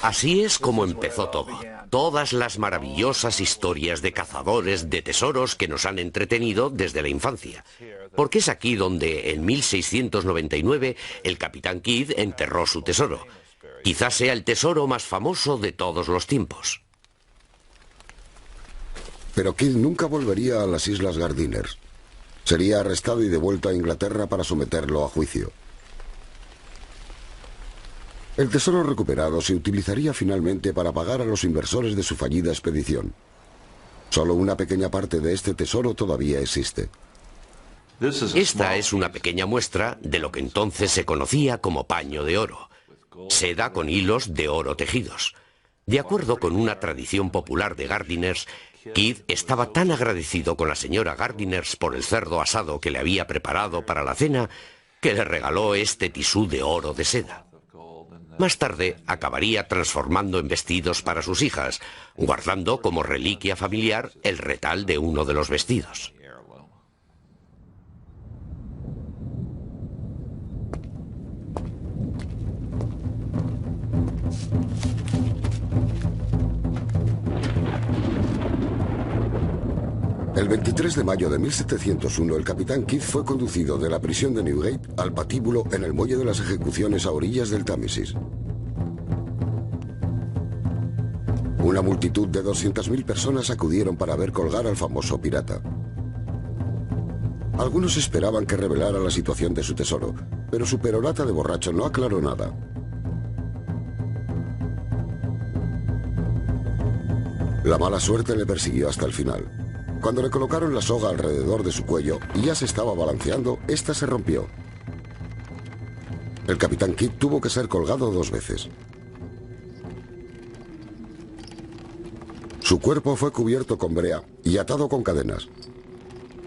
Así es como empezó todo. Todas las maravillosas historias de cazadores de tesoros que nos han entretenido desde la infancia. Porque es aquí donde, en 1699, el capitán Kidd enterró su tesoro. Quizás sea el tesoro más famoso de todos los tiempos. Pero Kidd nunca volvería a las Islas Gardiners. Sería arrestado y devuelto a Inglaterra para someterlo a juicio. El tesoro recuperado se utilizaría finalmente para pagar a los inversores de su fallida expedición. Solo una pequeña parte de este tesoro todavía existe. Esta es una pequeña muestra de lo que entonces se conocía como paño de oro, seda con hilos de oro tejidos. De acuerdo con una tradición popular de Gardiners, Kidd estaba tan agradecido con la señora Gardiners por el cerdo asado que le había preparado para la cena, que le regaló este tisú de oro de seda. Más tarde acabaría transformando en vestidos para sus hijas, guardando como reliquia familiar el retal de uno de los vestidos. El 23 de mayo de 1701, el capitán Kidd fue conducido de la prisión de Newgate al patíbulo en el muelle de las ejecuciones a orillas del Támesis. Una multitud de 200.000 personas acudieron para ver colgar al famoso pirata. Algunos esperaban que revelara la situación de su tesoro, pero su perorata de borracho no aclaró nada. La mala suerte le persiguió hasta el final. Cuando le colocaron la soga alrededor de su cuello y ya se estaba balanceando, esta se rompió. El capitán Kidd tuvo que ser colgado 2 veces. Su cuerpo fue cubierto con brea y atado con cadenas.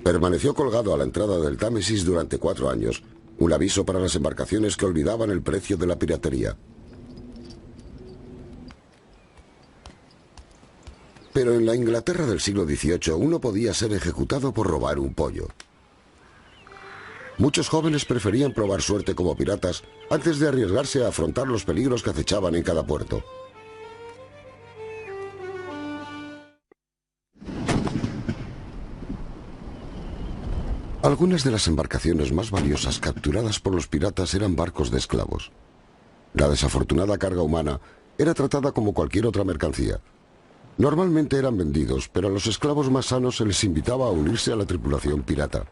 Permaneció colgado a la entrada del Támesis durante 4 años, un aviso para las embarcaciones que olvidaban el precio de la piratería. Pero en la Inglaterra del siglo XVIII uno podía ser ejecutado por robar un pollo. Muchos jóvenes preferían probar suerte como piratas antes de arriesgarse a afrontar los peligros que acechaban en cada puerto. Algunas de las embarcaciones más valiosas capturadas por los piratas eran barcos de esclavos. La desafortunada carga humana era tratada como cualquier otra mercancía. Normalmente eran vendidos, pero a los esclavos más sanos se les invitaba a unirse a la tripulación pirata.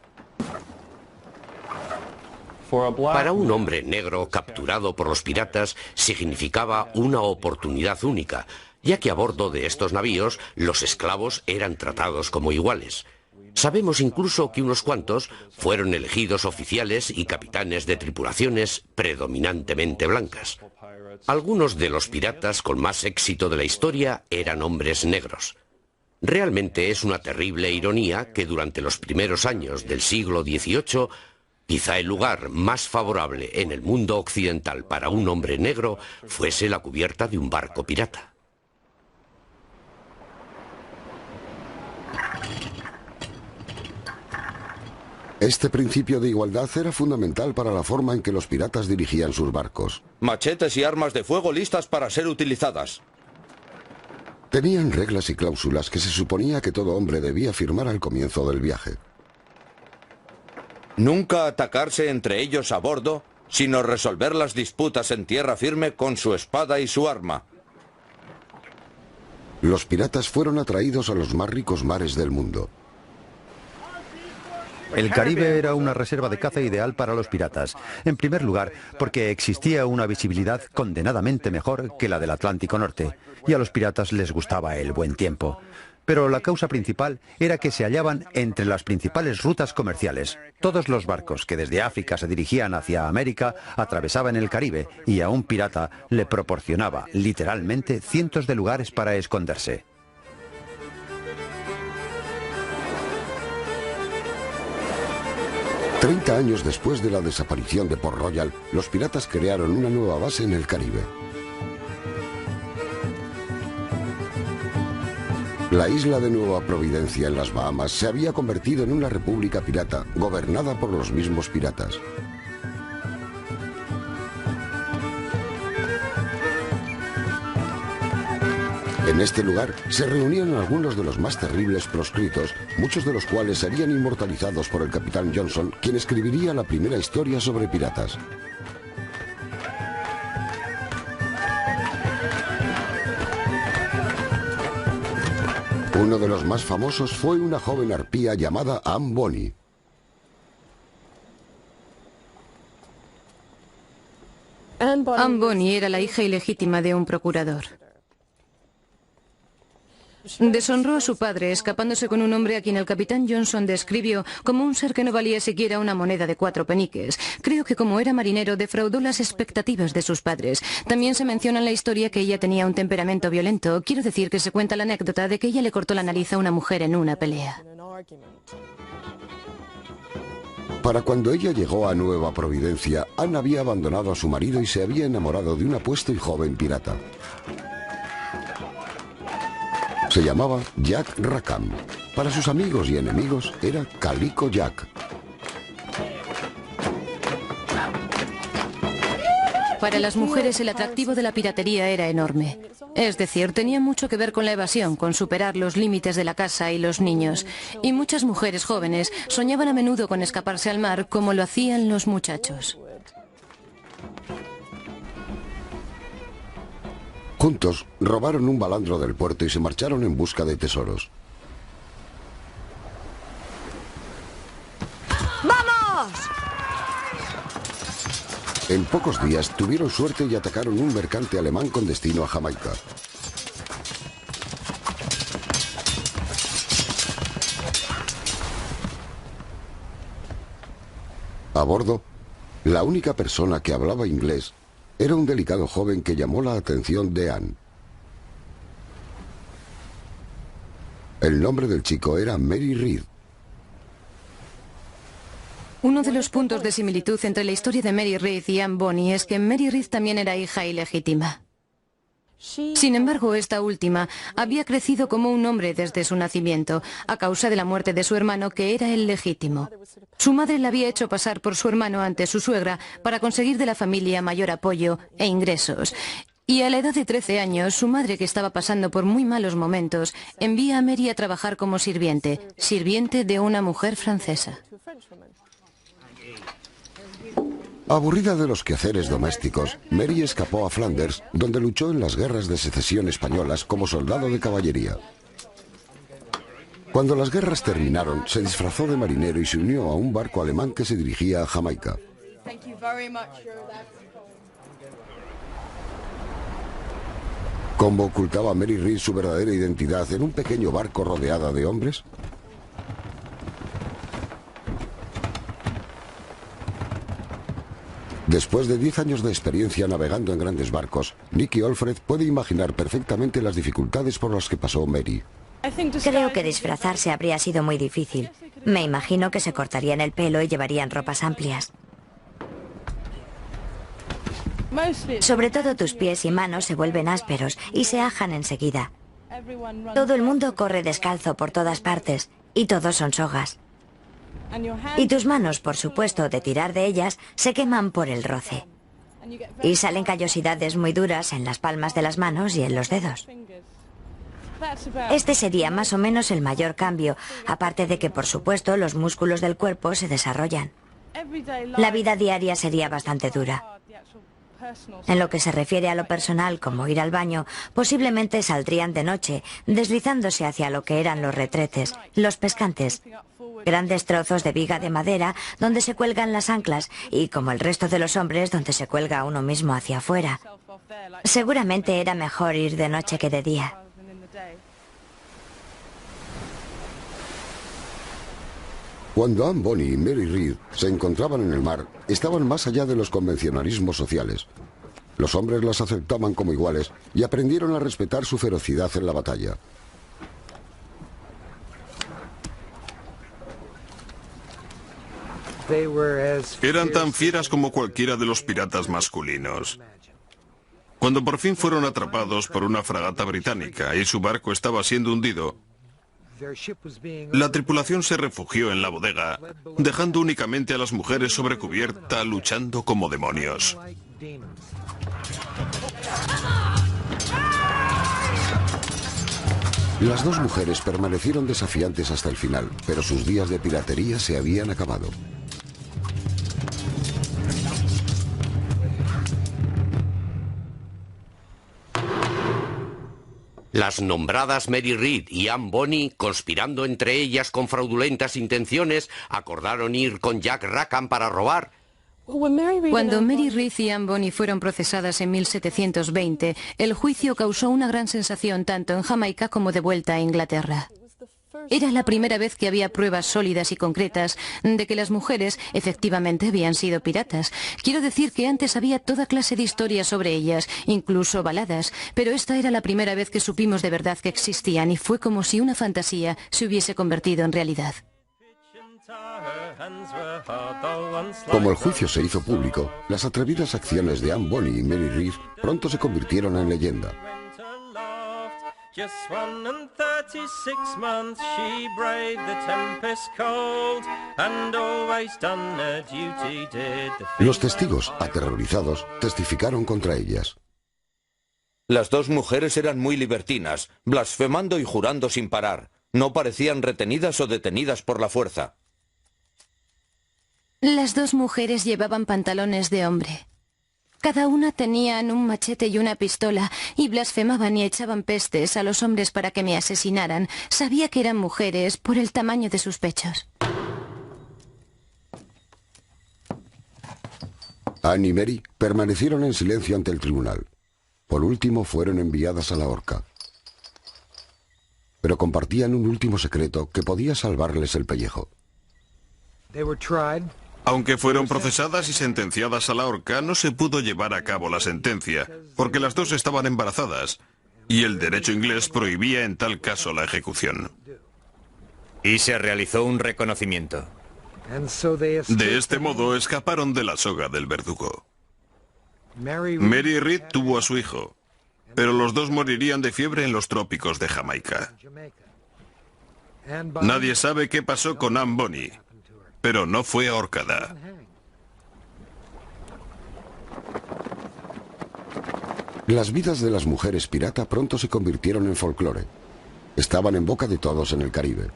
Para un hombre negro capturado por los piratas significaba una oportunidad única, ya que a bordo de estos navíos los esclavos eran tratados como iguales. Sabemos incluso que unos cuantos fueron elegidos oficiales y capitanes de tripulaciones predominantemente blancas. Algunos de los piratas con más éxito de la historia eran hombres negros. Realmente es una terrible ironía que durante los primeros años del siglo XVIII, quizá el lugar más favorable en el mundo occidental para un hombre negro fuese la cubierta de un barco pirata. Este principio de igualdad era fundamental para la forma en que los piratas dirigían sus barcos. Machetes y armas de fuego listas para ser utilizadas. Tenían reglas y cláusulas que se suponía que todo hombre debía firmar al comienzo del viaje. Nunca atacarse entre ellos a bordo, sino resolver las disputas en tierra firme con su espada y su arma. Los piratas fueron atraídos a los más ricos mares del mundo. El Caribe era una reserva de caza ideal para los piratas. En primer lugar, porque existía una visibilidad condenadamente mejor que la del Atlántico Norte, y a los piratas les gustaba el buen tiempo. Pero la causa principal era que se hallaban entre las principales rutas comerciales. Todos los barcos que desde África se dirigían hacia América atravesaban el Caribe, y a un pirata le proporcionaba literalmente cientos de lugares para esconderse. Treinta años después de la desaparición de Port Royal, los piratas crearon una nueva base en el Caribe. La isla de Nueva Providencia en las Bahamas se había convertido en una república pirata, gobernada por los mismos piratas. En este lugar se reunían algunos de los más terribles proscritos, muchos de los cuales serían inmortalizados por el capitán Johnson, quien escribiría la primera historia sobre piratas. Uno de los más famosos fue una joven arpía llamada Anne Bonny. Anne Bonny era la hija ilegítima de un procurador. Deshonró a su padre escapándose con un hombre a quien el capitán Johnson describió como un ser que no valía siquiera una moneda de 4 peniques. Creo que como era marinero defraudó las expectativas de sus padres. También se menciona en la historia que ella tenía un temperamento violento. Quiero decir que se cuenta la anécdota de que ella le cortó la nariz a una mujer en una pelea. Para cuando ella llegó a Nueva Providencia, Anne había abandonado a su marido y se había enamorado de un apuesto y joven pirata. Se llamaba Jack Rackham. Para sus amigos y enemigos era Calico Jack. Para las mujeres el atractivo de la piratería era enorme. Es decir, tenía mucho que ver con la evasión, con superar los límites de la casa y los niños. Y muchas mujeres jóvenes soñaban a menudo con escaparse al mar como lo hacían los muchachos. Juntos, robaron un balandro del puerto y se marcharon en busca de tesoros. ¡Vamos! En pocos días tuvieron suerte y atacaron un mercante alemán con destino a Jamaica. A bordo, la única persona que hablaba inglés era un delicado joven que llamó la atención de Anne. El nombre del chico era Mary Read. Uno de los puntos de similitud entre la historia de Mary Read y Anne Bonny es que Mary Read también era hija ilegítima. Sin embargo, esta última había crecido como un hombre desde su nacimiento, a causa de la muerte de su hermano, que era el legítimo. Su madre la había hecho pasar por su hermano ante su suegra para conseguir de la familia mayor apoyo e ingresos. Y a la edad de 13 años, su madre, que estaba pasando por muy malos momentos, envía a Mary a trabajar como sirviente de una mujer francesa. Aburrida de los quehaceres domésticos, Mary escapó a Flanders, donde luchó en las guerras de secesión españolas como soldado de caballería. Cuando las guerras terminaron, se disfrazó de marinero y se unió a un barco alemán que se dirigía a Jamaica. ¿Cómo ocultaba Mary Read su verdadera identidad en un pequeño barco rodeada de hombres? Después de 10 años de experiencia navegando en grandes barcos, Nicky Alfred puede imaginar perfectamente las dificultades por las que pasó Mary. Creo que disfrazarse habría sido muy difícil. Me imagino que se cortarían el pelo y llevarían ropas amplias. Sobre todo tus pies y manos se vuelven ásperos y se ajan enseguida. Todo el mundo corre descalzo por todas partes y todos son sogas. Y tus manos, por supuesto, de tirar de ellas, se queman por el roce. Y salen callosidades muy duras en las palmas de las manos y en los dedos. Este sería más o menos el mayor cambio, aparte de que, por supuesto, los músculos del cuerpo se desarrollan. La vida diaria sería bastante dura. En lo que se refiere a lo personal, como ir al baño, posiblemente saldrían de noche, deslizándose hacia lo que eran los retretes, los pescantes, grandes trozos de viga de madera donde se cuelgan las anclas y, como el resto de los hombres, donde se cuelga uno mismo hacia afuera. Seguramente era mejor ir de noche que de día. Cuando Anne Bonny y Mary Read se encontraban en el mar, estaban más allá de los convencionalismos sociales. Los hombres las aceptaban como iguales y aprendieron a respetar su ferocidad en la batalla. Eran tan fieras como cualquiera de los piratas masculinos. Cuando por fin fueron atrapados por una fragata británica y su barco estaba siendo hundido, la tripulación se refugió en la bodega, dejando únicamente a las mujeres sobre cubierta luchando como demonios. Las dos mujeres permanecieron desafiantes hasta el final, pero sus días de piratería se habían acabado. Las nombradas Mary Read y Anne Bonny, conspirando entre ellas con fraudulentas intenciones, acordaron ir con Jack Rackham para robar. Cuando Mary Read y Anne Bonny fueron procesadas en 1720, el juicio causó una gran sensación tanto en Jamaica como de vuelta a Inglaterra. Era la primera vez que había pruebas sólidas y concretas de que las mujeres efectivamente habían sido piratas. Quiero decir que antes había toda clase de historias sobre ellas, incluso baladas, pero esta era la primera vez que supimos de verdad que existían y fue como si una fantasía se hubiese convertido en realidad. Como el juicio se hizo público, las atrevidas acciones de Anne Bonny y Mary Read pronto se convirtieron en leyenda. Los testigos, aterrorizados, testificaron contra ellas. Las dos mujeres eran muy libertinas, blasfemando y jurando sin parar. No parecían retenidas o detenidas por la fuerza. Las dos mujeres llevaban pantalones de hombre. Cada una tenían un machete y una pistola, y blasfemaban y echaban pestes a los hombres para que me asesinaran. Sabía que eran mujeres por el tamaño de sus pechos. Anne y Mary permanecieron en silencio ante el tribunal. Por último fueron enviadas a la horca. Pero compartían un último secreto que podía salvarles el pellejo. Aunque fueron procesadas y sentenciadas a la horca, no se pudo llevar a cabo la sentencia, porque las dos estaban embarazadas, y el derecho inglés prohibía en tal caso la ejecución. Y se realizó un reconocimiento. De este modo escaparon de la soga del verdugo. Mary Read tuvo a su hijo, pero los dos morirían de fiebre en los trópicos de Jamaica. Nadie sabe qué pasó con Anne Bonny, pero no fue ahorcada. Las vidas de las mujeres pirata pronto se convirtieron en folclore. Estaban en boca de todos en el Caribe.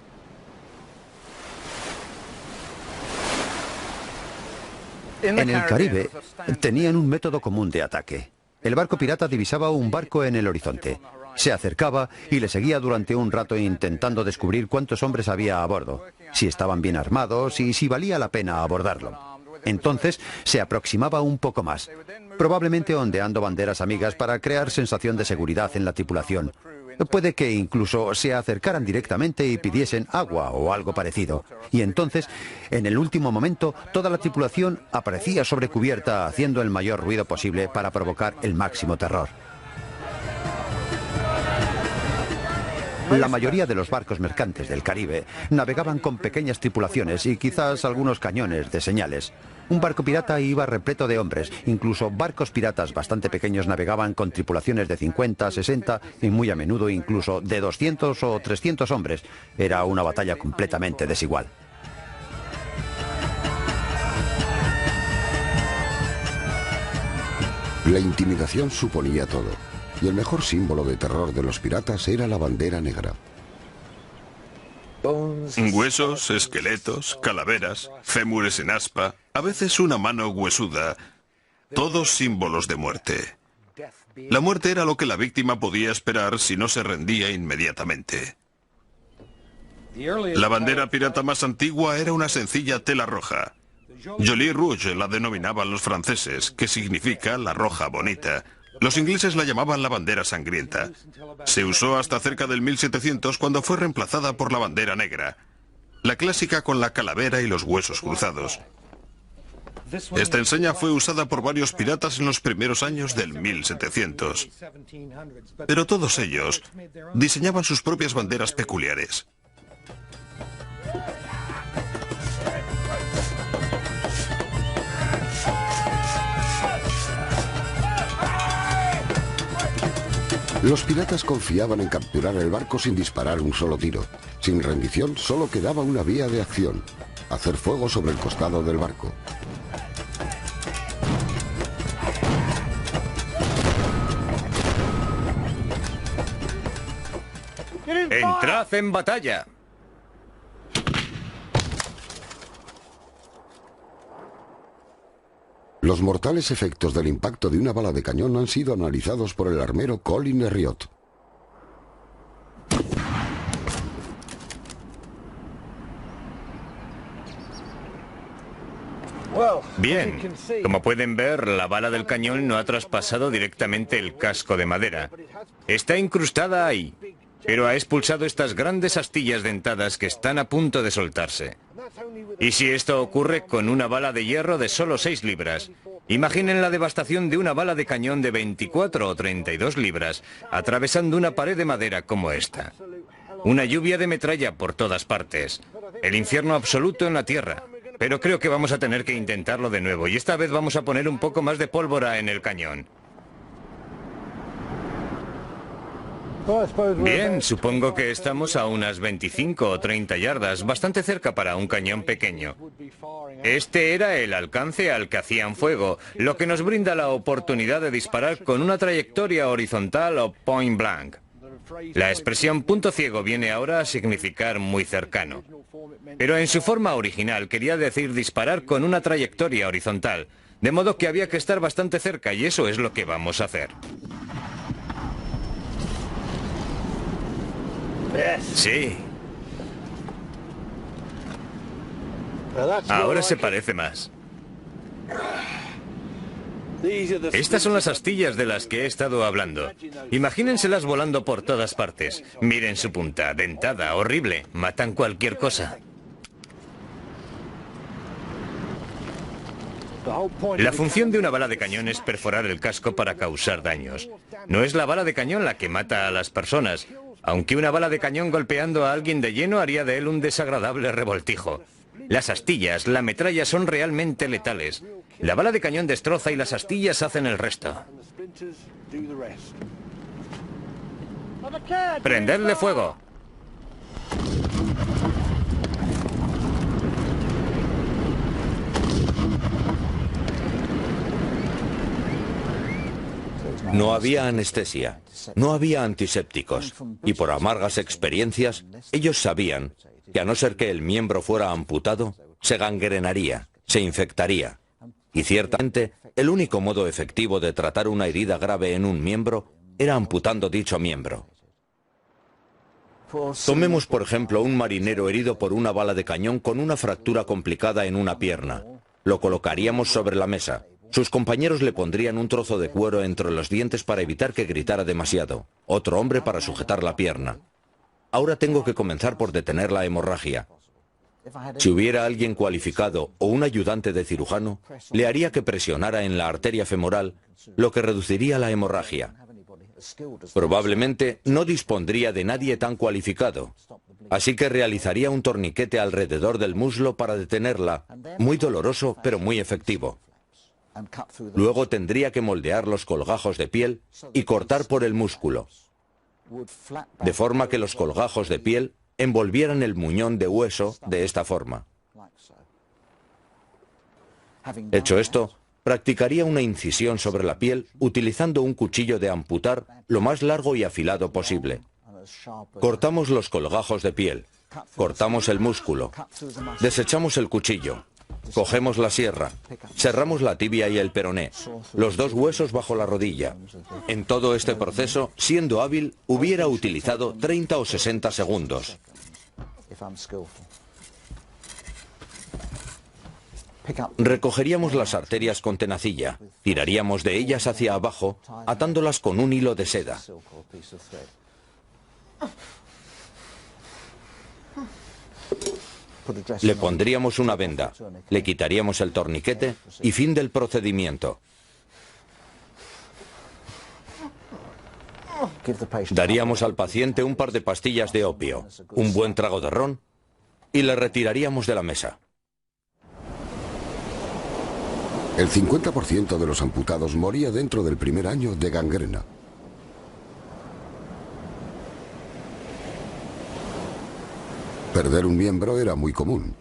En el Caribe tenían un método común de ataque. El barco pirata divisaba un barco en el horizonte. Se acercaba y le seguía durante un rato intentando descubrir cuántos hombres había a bordo, si estaban bien armados y si valía la pena abordarlo. Entonces se aproximaba un poco más, probablemente ondeando banderas amigas para crear sensación de seguridad en la tripulación. Puede que incluso se acercaran directamente y pidiesen agua o algo parecido. Y entonces, en el último momento, toda la tripulación aparecía sobre cubierta haciendo el mayor ruido posible para provocar el máximo terror. La mayoría de los barcos mercantes del Caribe navegaban con pequeñas tripulaciones y quizás algunos cañones de señales. Un barco pirata iba repleto de hombres, incluso barcos piratas bastante pequeños navegaban con tripulaciones de 50, 60 y muy a menudo incluso de 200 o 300 hombres. Era una batalla completamente desigual. La intimidación suponía todo. Y el mejor símbolo de terror de los piratas era la bandera negra. Huesos, esqueletos, calaveras, fémures en aspa, a veces una mano huesuda, todos símbolos de muerte. La muerte era lo que la víctima podía esperar si no se rendía inmediatamente. La bandera pirata más antigua era una sencilla tela roja. Jolie Rouge la denominaban los franceses, que significa la roja bonita. Los ingleses la llamaban la bandera sangrienta. Se usó hasta cerca del 1700 cuando fue reemplazada por la bandera negra, la clásica con la calavera y los huesos cruzados. Esta enseña fue usada por varios piratas en los primeros años del 1700. Pero todos ellos diseñaban sus propias banderas peculiares. Los piratas confiaban en capturar el barco sin disparar un solo tiro. Sin rendición solo quedaba una vía de acción: hacer fuego sobre el costado del barco. ¡Entrad en batalla! Los mortales efectos del impacto de una bala de cañón han sido analizados por el armero Colin Herriot. Bien, como pueden ver, la bala del cañón no ha traspasado directamente el casco de madera. Está incrustada ahí, pero ha expulsado estas grandes astillas dentadas que están a punto de soltarse. Y si esto ocurre con una bala de hierro de solo 6 libras, imaginen la devastación de una bala de cañón de 24 o 32 libras atravesando una pared de madera como esta. Una lluvia de metralla por todas partes. El infierno absoluto en la tierra. Pero creo que vamos a tener que intentarlo de nuevo, y esta vez vamos a poner un poco más de pólvora en el cañón. Bien, supongo que estamos a unas 25 o 30 yardas, bastante cerca para un cañón pequeño. Este era el alcance al que hacían fuego, lo que nos brinda la oportunidad de disparar con una trayectoria horizontal o point blank. La expresión punto ciego viene ahora a significar muy cercano. Pero en su forma original quería decir disparar con una trayectoria horizontal, de modo que había que estar bastante cerca, y eso es lo que vamos a hacer. Sí. Ahora se parece más. Estas son las astillas de las que he estado hablando. Imagínenselas volando por todas partes. Miren su punta, dentada, horrible. Matan cualquier cosa. La función de una bala de cañón es perforar el casco para causar daños. No es la bala de cañón la que mata a las personas, aunque una bala de cañón golpeando a alguien de lleno haría de él un desagradable revoltijo. Las astillas, la metralla son realmente letales. La bala de cañón destroza y las astillas hacen el resto. ¡Prendedle fuego! No había anestesia, no había antisépticos, y por amargas experiencias, ellos sabían que a no ser que el miembro fuera amputado, se gangrenaría, se infectaría. Y ciertamente, el único modo efectivo de tratar una herida grave en un miembro era amputando dicho miembro. Tomemos, por ejemplo, un marinero herido por una bala de cañón con una fractura complicada en una pierna. Lo colocaríamos sobre la mesa. Sus compañeros le pondrían un trozo de cuero entre los dientes para evitar que gritara demasiado. Otro hombre para sujetar la pierna. Ahora tengo que comenzar por detener la hemorragia. Si hubiera alguien cualificado o un ayudante de cirujano, le haría que presionara en la arteria femoral, lo que reduciría la hemorragia. Probablemente no dispondría de nadie tan cualificado, así que realizaría un torniquete alrededor del muslo para detenerla, muy doloroso pero muy efectivo. Luego tendría que moldear los colgajos de piel y cortar por el músculo, de forma que los colgajos de piel envolvieran el muñón de hueso de esta forma. Hecho esto, practicaría una incisión sobre la piel utilizando un cuchillo de amputar lo más largo y afilado posible. Cortamos los colgajos de piel, cortamos el músculo, desechamos el cuchillo, cogemos la sierra, cerramos la tibia y el peroné, los dos huesos bajo la rodilla. En todo este proceso, siendo hábil, hubiera utilizado 30 o 60 segundos. Recogeríamos las arterias con tenacilla, tiraríamos de ellas hacia abajo, atándolas con un hilo de seda. Le pondríamos una venda, le quitaríamos el torniquete y fin del procedimiento. Daríamos al paciente un par de pastillas de opio, un buen trago de ron y le retiraríamos de la mesa. El 50% de los amputados moría dentro del primer año de gangrena. Perder un miembro era muy común.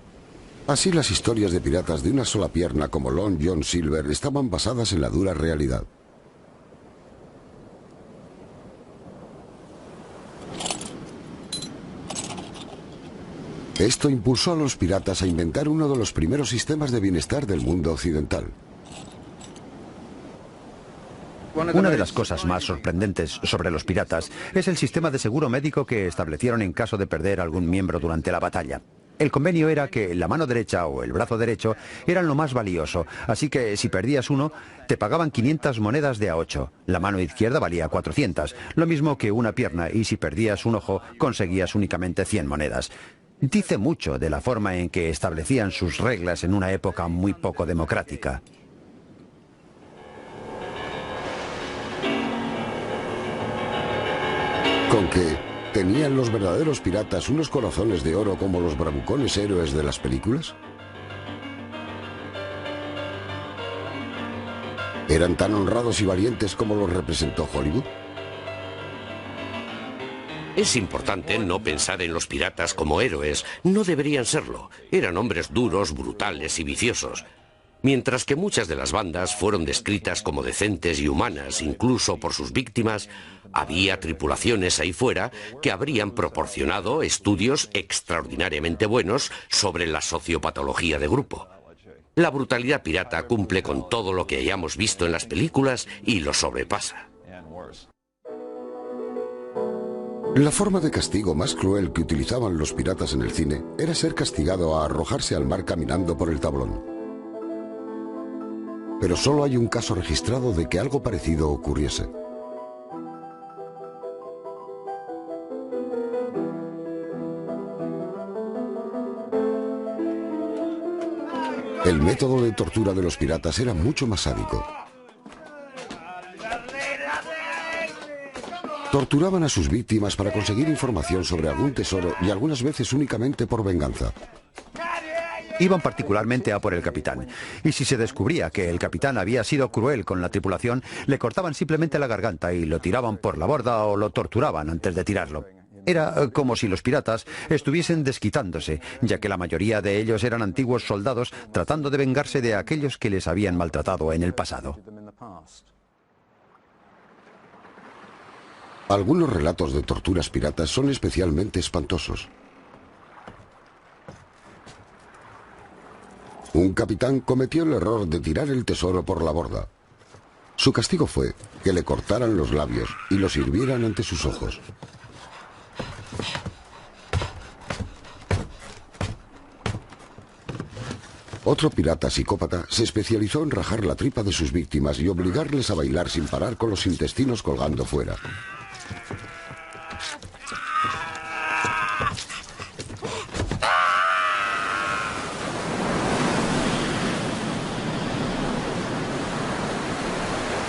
Así las historias de piratas de una sola pierna como Long John Silver estaban basadas en la dura realidad. Esto impulsó a los piratas a inventar uno de los primeros sistemas de bienestar del mundo occidental. Una de las cosas más sorprendentes sobre los piratas es el sistema de seguro médico que establecieron en caso de perder algún miembro durante la batalla. El convenio era que la mano derecha o el brazo derecho eran lo más valioso, así que si perdías uno, te pagaban 500 monedas de A8. La mano izquierda valía 400, lo mismo que una pierna, y si perdías un ojo, conseguías únicamente 100 monedas. Dice mucho de la forma en que establecían sus reglas en una época muy poco democrática. Con que ¿tenían los verdaderos piratas unos corazones de oro como los bravucones héroes de las películas? ¿Eran tan honrados y valientes como los representó Hollywood? Es importante no pensar en los piratas como héroes. No deberían serlo. Eran hombres duros, brutales y viciosos. Mientras que muchas de las bandas fueron descritas como decentes y humanas, incluso por sus víctimas, había tripulaciones ahí fuera que habrían proporcionado estudios extraordinariamente buenos sobre la sociopatología de grupo. La brutalidad pirata cumple con todo lo que hayamos visto en las películas y lo sobrepasa. La forma de castigo más cruel que utilizaban los piratas en el cine era ser castigado a arrojarse al mar caminando por el tablón. Pero solo hay un caso registrado de que algo parecido ocurriese. El método de tortura de los piratas era mucho más sádico. Torturaban a sus víctimas para conseguir información sobre algún tesoro y algunas veces únicamente por venganza. Iban particularmente a por el capitán, y si se descubría que el capitán había sido cruel con la tripulación, le cortaban simplemente la garganta y lo tiraban por la borda o lo torturaban antes de tirarlo. Era como si los piratas estuviesen desquitándose, ya que la mayoría de ellos eran antiguos soldados tratando de vengarse de aquellos que les habían maltratado en el pasado. Algunos relatos de torturas piratas son especialmente espantosos. Un capitán cometió el error de tirar el tesoro por la borda. Su castigo fue que le cortaran los labios y los hirvieran ante sus ojos. Otro pirata psicópata se especializó en rajar la tripa de sus víctimas y obligarles a bailar sin parar con los intestinos colgando fuera.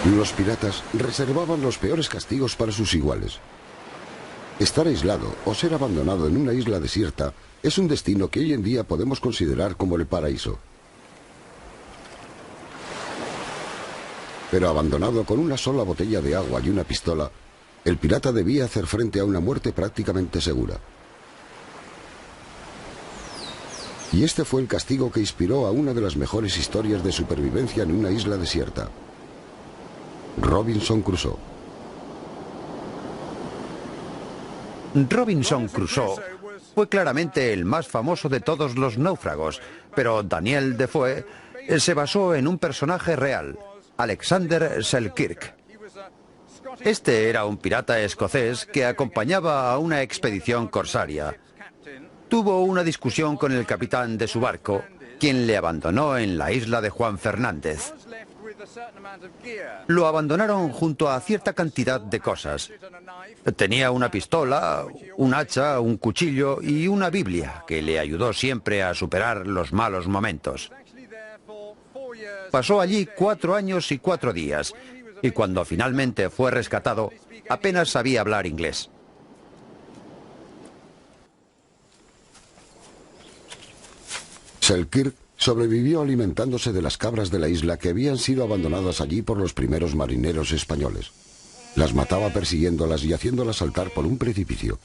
Los piratas reservaban los peores castigos para sus iguales. Estar aislado o ser abandonado en una isla desierta es un destino que hoy en día podemos considerar como el paraíso. Pero abandonado con una sola botella de agua y una pistola, el pirata debía hacer frente a una muerte prácticamente segura. Y este fue el castigo que inspiró a una de las mejores historias de supervivencia en una isla desierta: Robinson Crusoe. Robinson Crusoe fue claramente el más famoso de todos los náufragos, pero Daniel Defoe se basó en un personaje real, Alexander Selkirk. Este era un pirata escocés que acompañaba a una expedición corsaria. Tuvo una discusión con el capitán de su barco, quien le abandonó en la isla de Juan Fernández. Lo abandonaron junto a cierta cantidad de cosas. Tenía una pistola, un hacha, un cuchillo y una Biblia que le ayudó siempre a superar los malos momentos. Pasó allí 4 años y 4 días, y cuando finalmente fue rescatado, apenas sabía hablar inglés. Selkirk sobrevivió alimentándose de las cabras de la isla que habían sido abandonadas allí por los primeros marineros españoles. Las mataba persiguiéndolas y haciéndolas saltar por un precipicio.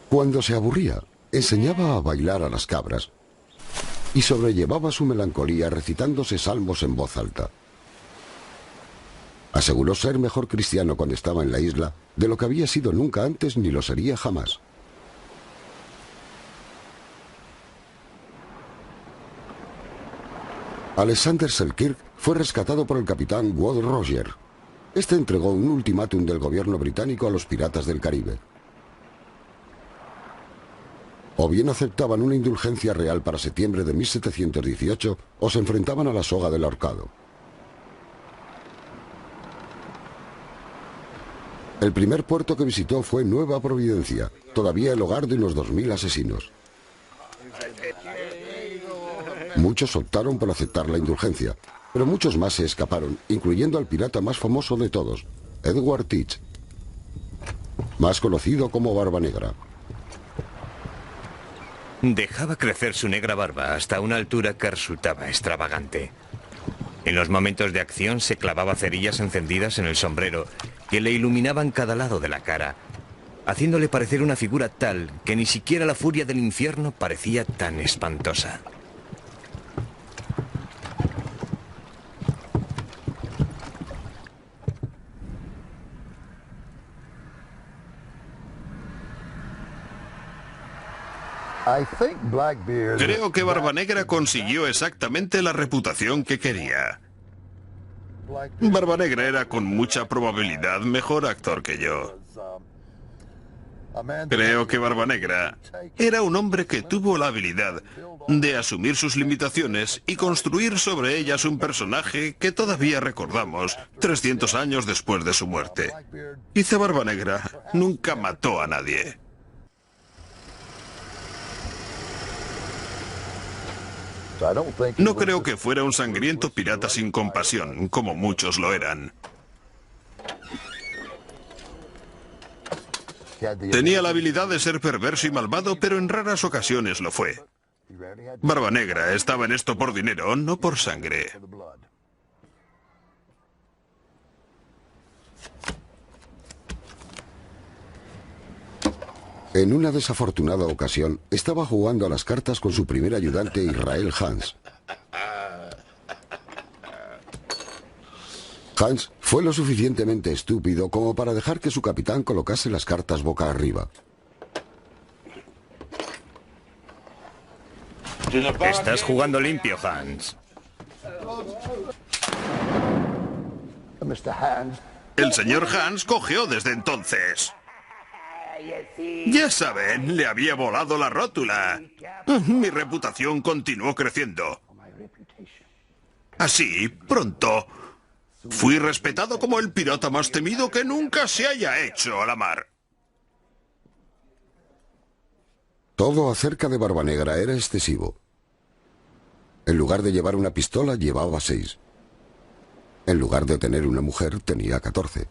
Cuando se aburría, enseñaba a bailar a las cabras y sobrellevaba su melancolía recitándose salmos en voz alta. Aseguró ser mejor cristiano cuando estaba en la isla de lo que había sido nunca antes ni lo sería jamás. Alexander Selkirk fue rescatado por el capitán Ward Roger. Este entregó un ultimátum del gobierno británico a los piratas del Caribe. O bien aceptaban una indulgencia real para septiembre de 1718 o se enfrentaban a la soga del ahorcado. El primer puerto que visitó fue Nueva Providencia, todavía el hogar de unos 2000 asesinos. Muchos optaron por aceptar la indulgencia, pero muchos más se escaparon, incluyendo al pirata más famoso de todos, Edward Teach, más conocido como Barba Negra. Dejaba crecer su negra barba hasta una altura que resultaba extravagante. En los momentos de acción se clavaba cerillas encendidas en el sombrero que le iluminaban cada lado de la cara, haciéndole parecer una figura tal que ni siquiera la furia del infierno parecía tan espantosa. Creo que Barba Negra consiguió exactamente la reputación que quería. Barba Negra era con mucha probabilidad mejor actor que yo. Creo que Barba Negra era un hombre que tuvo la habilidad de asumir sus limitaciones y construir sobre ellas un personaje que todavía recordamos 300 años después de su muerte. Quizá Barba Negra nunca mató a nadie. No creo que fuera un sangriento pirata sin compasión, como muchos lo eran. Tenía la habilidad de ser perverso y malvado, pero en raras ocasiones lo fue. Barba Negra estaba en esto por dinero, no por sangre. En una desafortunada ocasión, estaba jugando a las cartas con su primer ayudante Israel Hans. Hans fue lo suficientemente estúpido como para dejar que su capitán colocase las cartas boca arriba. Estás jugando limpio, Hans. El señor Hans cojeó desde entonces. Ya saben, le había volado la rótula. Mi reputación continuó creciendo. Así, pronto, fui respetado como el pirata más temido que nunca se haya hecho a la mar. Todo acerca de Barba Negra era excesivo. En lugar de llevar una pistola, llevaba 6. En lugar de tener una mujer, tenía 14.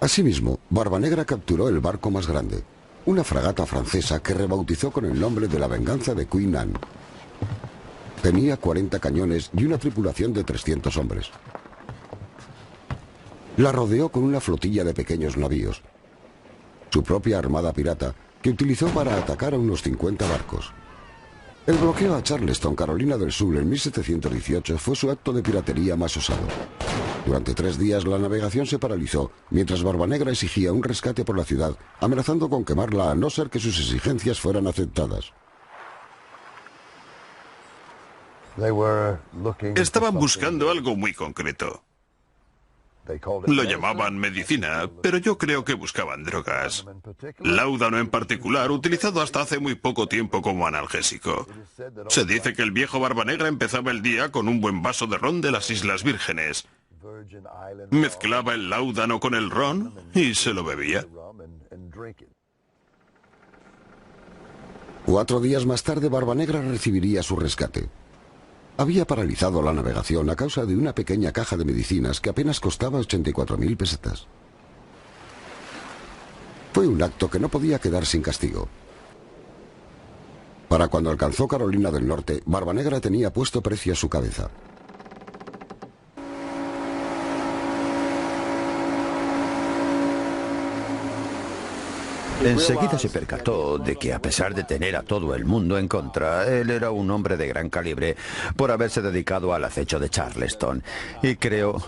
Asimismo, Barba Negra capturó el barco más grande, una fragata francesa que rebautizó con el nombre de la venganza de Queen Anne. Tenía 40 cañones y una tripulación de 300 hombres. La rodeó con una flotilla de pequeños navíos, su propia armada pirata, que utilizó para atacar a unos 50 barcos. El bloqueo a Charleston, Carolina del Sur, en 1718 fue su acto de piratería más osado. Durante 3 días la navegación se paralizó, mientras Barba Negra exigía un rescate por la ciudad, amenazando con quemarla a no ser que sus exigencias fueran aceptadas. Estaban buscando algo muy concreto. Lo llamaban medicina, pero yo creo que buscaban drogas. Láudano en particular, utilizado hasta hace muy poco tiempo como analgésico. Se dice que el viejo Barba Negra empezaba el día con un buen vaso de ron de las Islas Vírgenes. Mezclaba el láudano con el ron y se lo bebía. 4 días más tarde, Barba Negra recibiría su rescate. Había paralizado la navegación a causa de una pequeña caja de medicinas que apenas costaba 84.000 pesetas. Fue un acto que no podía quedar sin castigo. Para cuando alcanzó Carolina del Norte, Barba Negra tenía puesto precio a su cabeza. Enseguida se percató de que, a pesar de tener a todo el mundo en contra, él era un hombre de gran calibre por haberse dedicado al acecho de Charleston. Y creo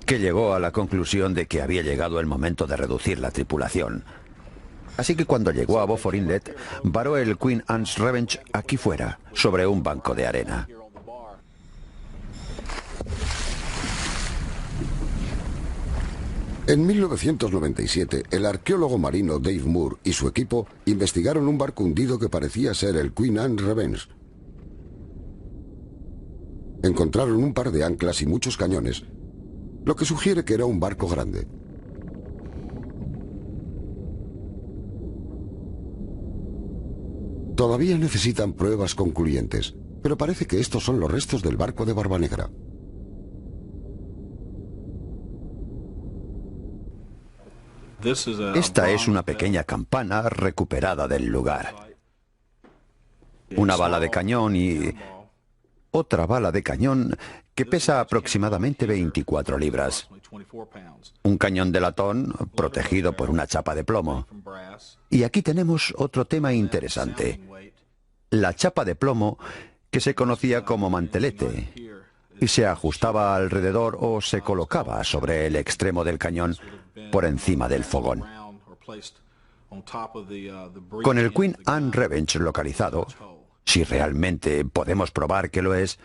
que llegó a la conclusión de que había llegado el momento de reducir la tripulación. Así que cuando llegó a Beaufort Inlet, varó el Queen Anne's Revenge aquí fuera, sobre un banco de arena. En 1997, el arqueólogo marino Dave Moore y su equipo investigaron un barco hundido que parecía ser el Queen Anne's Revenge. Encontraron un par de anclas y muchos cañones, lo que sugiere que era un barco grande. Todavía necesitan pruebas concluyentes, pero parece que estos son los restos del barco de Barbanegra. Esta es una pequeña campana recuperada del lugar. Una bala de cañón y otra bala de cañón que pesa aproximadamente 24 libras. Un cañón de latón protegido por una chapa de plomo. Y aquí tenemos otro tema interesante. La chapa de plomo que se conocía como mantelete y se ajustaba alrededor o se colocaba sobre el extremo del cañón por encima del fogón. Con el Queen Anne Revenge localizado, si realmente podemos probar que lo es,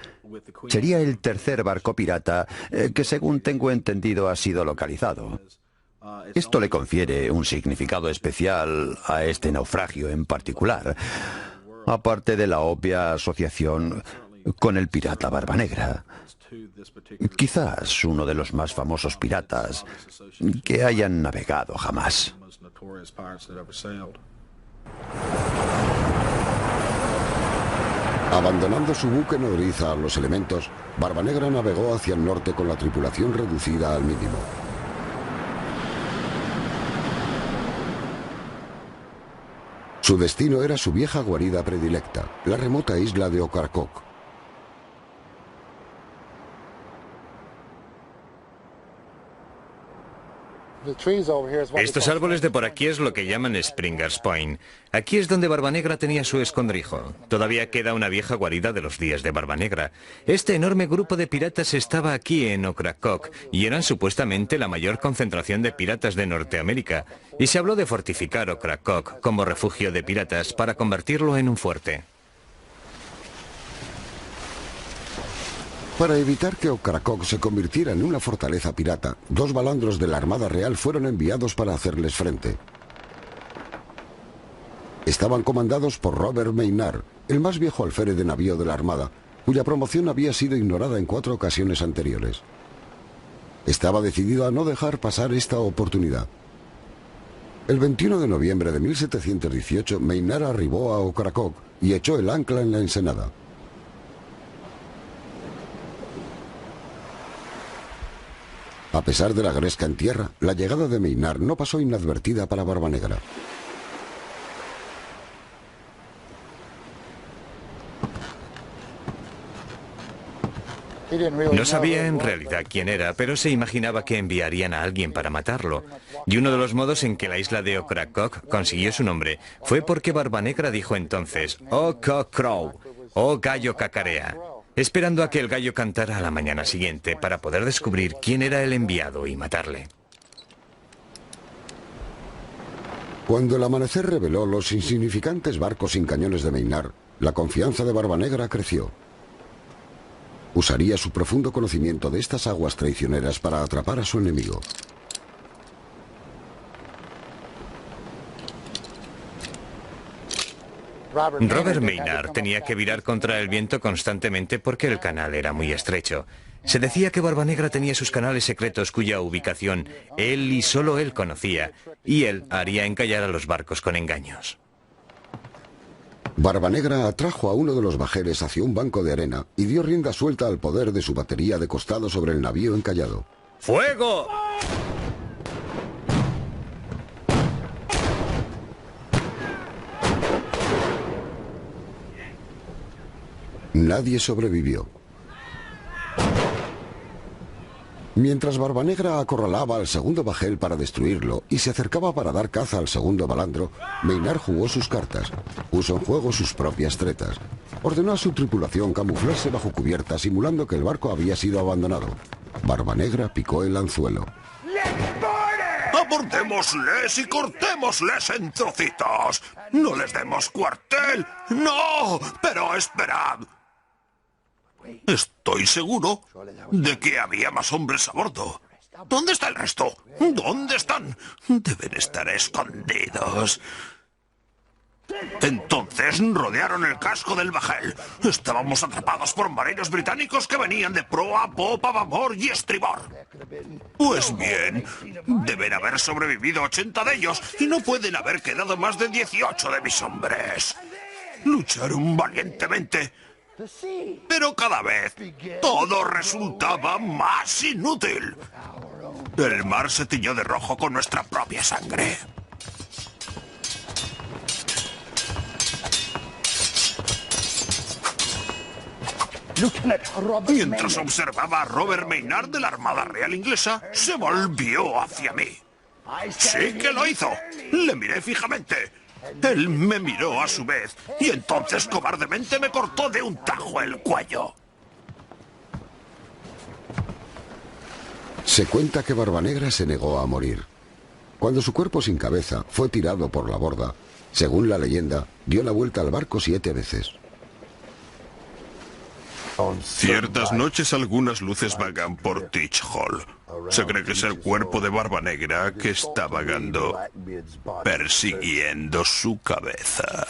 sería el tercer barco pirata que, según tengo entendido, ha sido localizado. Esto le confiere un significado especial a este naufragio en particular, aparte de la obvia asociación con el pirata Barbanegra. Quizás uno de los más famosos piratas que hayan navegado jamás. Abandonando su buque nodriza a los elementos, Barbanegra navegó hacia el norte con la tripulación reducida al mínimo. Su destino era su vieja guarida predilecta, la remota isla de Ocracoke. Estos árboles de por aquí es lo que llaman Springer's Point. Aquí es donde Barbanegra tenía su escondrijo. Todavía queda una vieja guarida de los días de Barbanegra. Este enorme grupo de piratas estaba aquí en Ocracoke y eran supuestamente la mayor concentración de piratas de Norteamérica. Y se habló de fortificar Ocracoke como refugio de piratas para convertirlo en un fuerte. Para evitar que Ocracoke se convirtiera en una fortaleza pirata, 2 balandros de la Armada Real fueron enviados para hacerles frente. Estaban comandados por Robert Maynard, el más viejo alférez de navío de la Armada, cuya promoción había sido ignorada en 4 ocasiones anteriores. Estaba decidido a no dejar pasar esta oportunidad. El 21 de noviembre de 1718, Maynard arribó a Ocracoke y echó el ancla en la ensenada. A pesar de la gresca en tierra, la llegada de Maynard no pasó inadvertida para Barbanegra. No sabía en realidad quién era, pero se imaginaba que enviarían a alguien para matarlo. Y uno de los modos en que la isla de Ocracoke consiguió su nombre fue porque Barbanegra dijo entonces, "Oh cock crow", "Oh gallo cacarea", esperando a que el gallo cantara a la mañana siguiente para poder descubrir quién era el enviado y matarle. Cuando el amanecer reveló los insignificantes barcos sin cañones de Maynard, la confianza de Barbanegra creció. Usaría su profundo conocimiento de estas aguas traicioneras para atrapar a su enemigo. Robert Maynard tenía que virar contra el viento constantemente porque el canal era muy estrecho. Se decía que Barbanegra tenía sus canales secretos cuya ubicación él y solo él conocía, y él haría encallar a los barcos con engaños. Barbanegra atrajo a uno de los bajeles hacia un banco de arena y dio rienda suelta al poder de su batería de costado sobre el navío encallado. ¡Fuego! Nadie sobrevivió. Mientras Barbanegra acorralaba al segundo bajel para destruirlo y se acercaba para dar caza al segundo balandro, Maynard jugó sus cartas, puso en juego sus propias tretas. Ordenó a su tripulación camuflarse bajo cubierta simulando que el barco había sido abandonado. Barbanegra picó el anzuelo. Abordémosles y cortémosles en trocitos. No les demos cuartel. ¡No! Pero esperad. Estoy seguro de que había más hombres a bordo. ¿Dónde está el resto? ¿Dónde están? Deben estar escondidos. Entonces rodearon el casco del bajel. Estábamos atrapados por marinos británicos que venían de proa, popa, babor y estribor. Pues bien, deben haber sobrevivido 80 de ellos y no pueden haber quedado más de 18 de mis hombres. Lucharon valientemente, pero cada vez todo resultaba más inútil. El mar se tiñó de rojo con nuestra propia sangre. Mientras observaba a Robert Maynard de la Armada Real Inglesa, se volvió hacia mí. ¡Sí que lo hizo! Le miré fijamente. Él me miró a su vez y entonces cobardemente me cortó de un tajo el cuello. Se cuenta que Barbanegra se negó a morir. Cuando su cuerpo sin cabeza fue tirado por la borda, según la leyenda, dio la vuelta al barco 7 veces. Ciertas noches algunas luces vagan por Teach Hall. Se cree que es el cuerpo de Barbanegra que está vagando, persiguiendo su cabeza.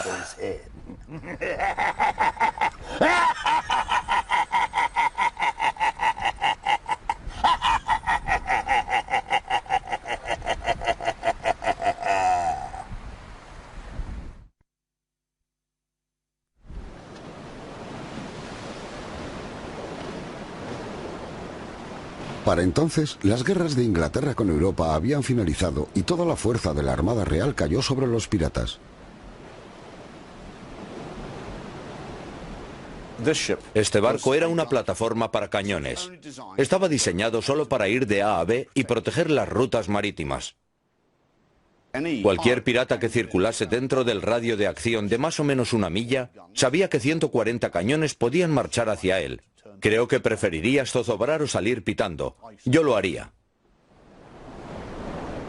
Para entonces, las guerras de Inglaterra con Europa habían finalizado y toda la fuerza de la Armada Real cayó sobre los piratas. Este barco era una plataforma para cañones. Estaba diseñado solo para ir de A a B y proteger las rutas marítimas. Cualquier pirata que circulase dentro del radio de acción de más o menos 1 milla sabía que 140 cañones podían marchar hacia él. Creo que preferirías zozobrar o salir pitando. Yo lo haría.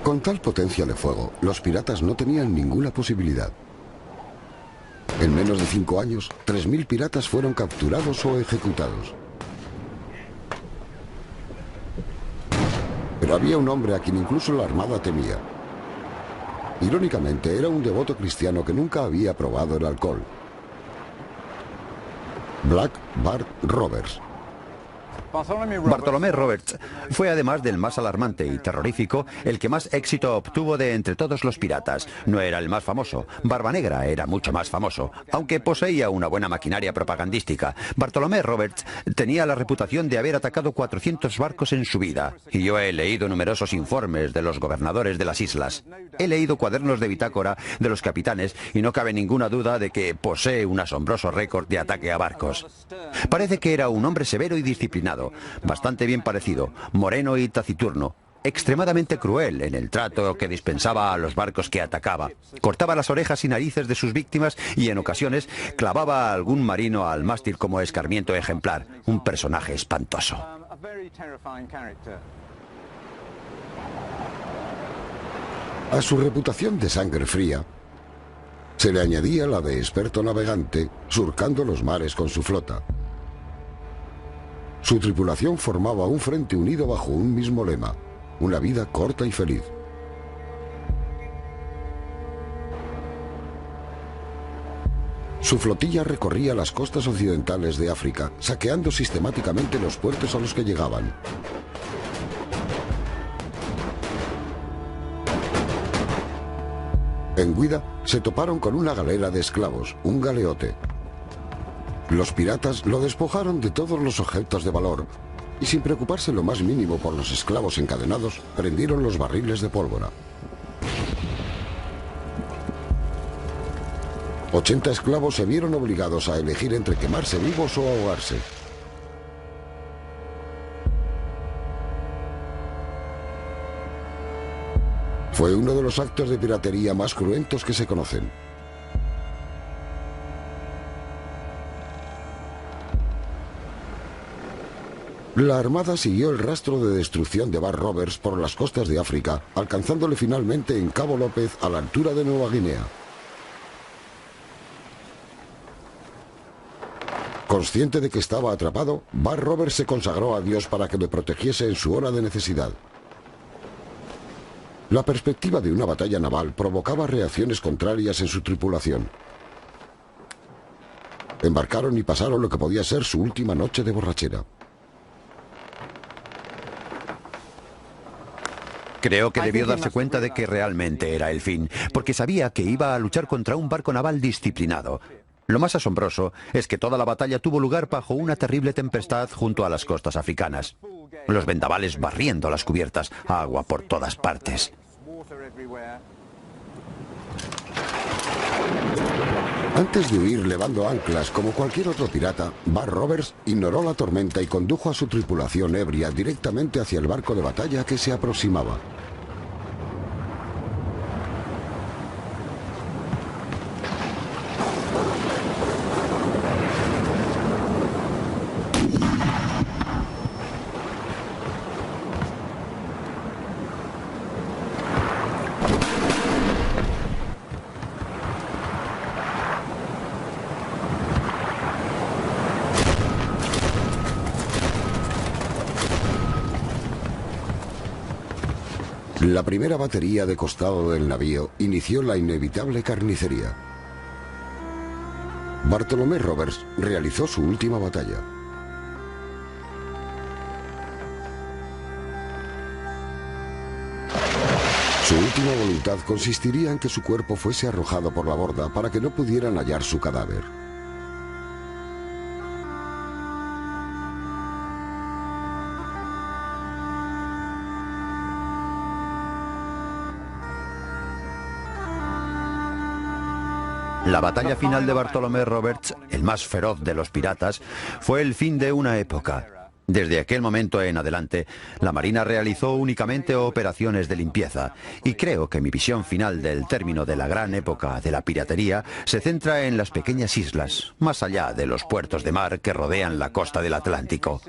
Con tal potencia de fuego, los piratas no tenían ninguna posibilidad. En menos de 5 años, 3.000 piratas fueron capturados o ejecutados. Pero había un hombre a quien incluso la Armada temía. Irónicamente, era un devoto cristiano que nunca había probado el alcohol. Black Bart Roberts. Bartolomé Roberts fue, además del más alarmante y terrorífico, el que más éxito obtuvo de entre todos los piratas. No era el más famoso. Barbanegra era mucho más famoso, aunque poseía una buena maquinaria propagandística. Bartolomé Roberts tenía la reputación de haber atacado 400 barcos en su vida, y yo he leído numerosos informes de los gobernadores de las islas. He leído cuadernos de bitácora de los capitanes y no cabe ninguna duda de que posee un asombroso récord de ataque a barcos. Parece que era un hombre severo y disciplinado, bastante bien parecido, moreno y taciturno, extremadamente cruel en el trato que dispensaba a los barcos que atacaba. Cortaba las orejas y narices de sus víctimas y en ocasiones clavaba a algún marino al mástil como escarmiento ejemplar. Un personaje espantoso. A su reputación de sangre fría, se le añadía la de experto navegante, surcando los mares con su flota. Su tripulación formaba un frente unido bajo un mismo lema: una vida corta y feliz. Su flotilla recorría las costas occidentales de África, saqueando sistemáticamente los puertos a los que llegaban. En Guida se toparon con una galera de esclavos, un galeote. Los piratas lo despojaron de todos los objetos de valor y, sin preocuparse lo más mínimo por los esclavos encadenados, prendieron los barriles de pólvora. 80 esclavos se vieron obligados a elegir entre quemarse vivos o ahogarse. Fue uno de los actos de piratería más cruentos que se conocen. La Armada siguió el rastro de destrucción de Bart Roberts por las costas de África, alcanzándole finalmente en Cabo López a la altura de Nueva Guinea. Consciente de que estaba atrapado, Bart Roberts se consagró a Dios para que le protegiese en su hora de necesidad. La perspectiva de una batalla naval provocaba reacciones contrarias en su tripulación. Embarcaron y pasaron lo que podía ser su última noche de borrachera. Creo que debió darse cuenta de que realmente era el fin, porque sabía que iba a luchar contra un barco naval disciplinado. Lo más asombroso es que toda la batalla tuvo lugar bajo una terrible tempestad junto a las costas africanas. Los vendavales barriendo las cubiertas, agua por todas partes. Antes de huir levando anclas como cualquier otro pirata, Bart Roberts ignoró la tormenta y condujo a su tripulación ebria directamente hacia el barco de batalla que se aproximaba. La primera batería de costado del navío inició la inevitable carnicería. Bartolomé Roberts realizó su última batalla. Su última voluntad consistiría en que su cuerpo fuese arrojado por la borda para que no pudieran hallar su cadáver. La batalla final de Bartolomé Roberts, el más feroz de los piratas, fue el fin de una época. Desde aquel momento en adelante, la Marina realizó únicamente operaciones de limpieza, y creo que mi visión final del término de la gran época de la piratería se centra en las pequeñas islas, más allá de los puertos de mar que rodean la costa del Atlántico.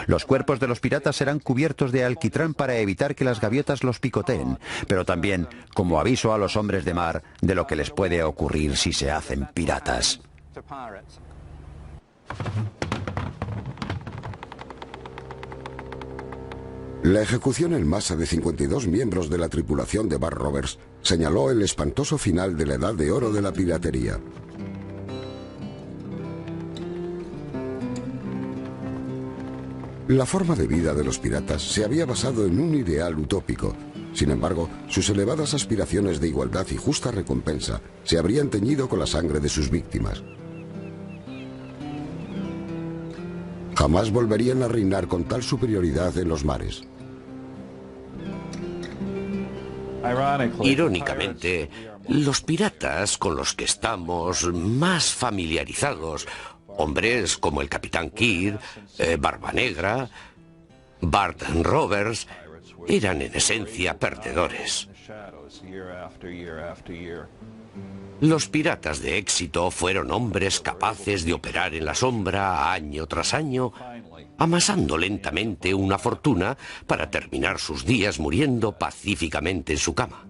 Los cuerpos de los piratas serán cubiertos de alquitrán para evitar que las gaviotas los picoteen, pero también como aviso a los hombres de mar de lo que les puede ocurrir si se hacen piratas. La ejecución en masa de 52 miembros de la tripulación de Bart Roberts señaló el espantoso final de la edad de oro de la piratería. La forma de vida de los piratas se había basado en un ideal utópico. Sin embargo, sus elevadas aspiraciones de igualdad y justa recompensa se habrían teñido con la sangre de sus víctimas. Jamás volverían a reinar con tal superioridad en los mares. Irónicamente, los piratas con los que estamos más familiarizados, hombres como el Capitán Kidd, Barba Negra, Bart Roberts, eran en esencia perdedores. Los piratas de éxito fueron hombres capaces de operar en la sombra año tras año, amasando lentamente una fortuna para terminar sus días muriendo pacíficamente en su cama.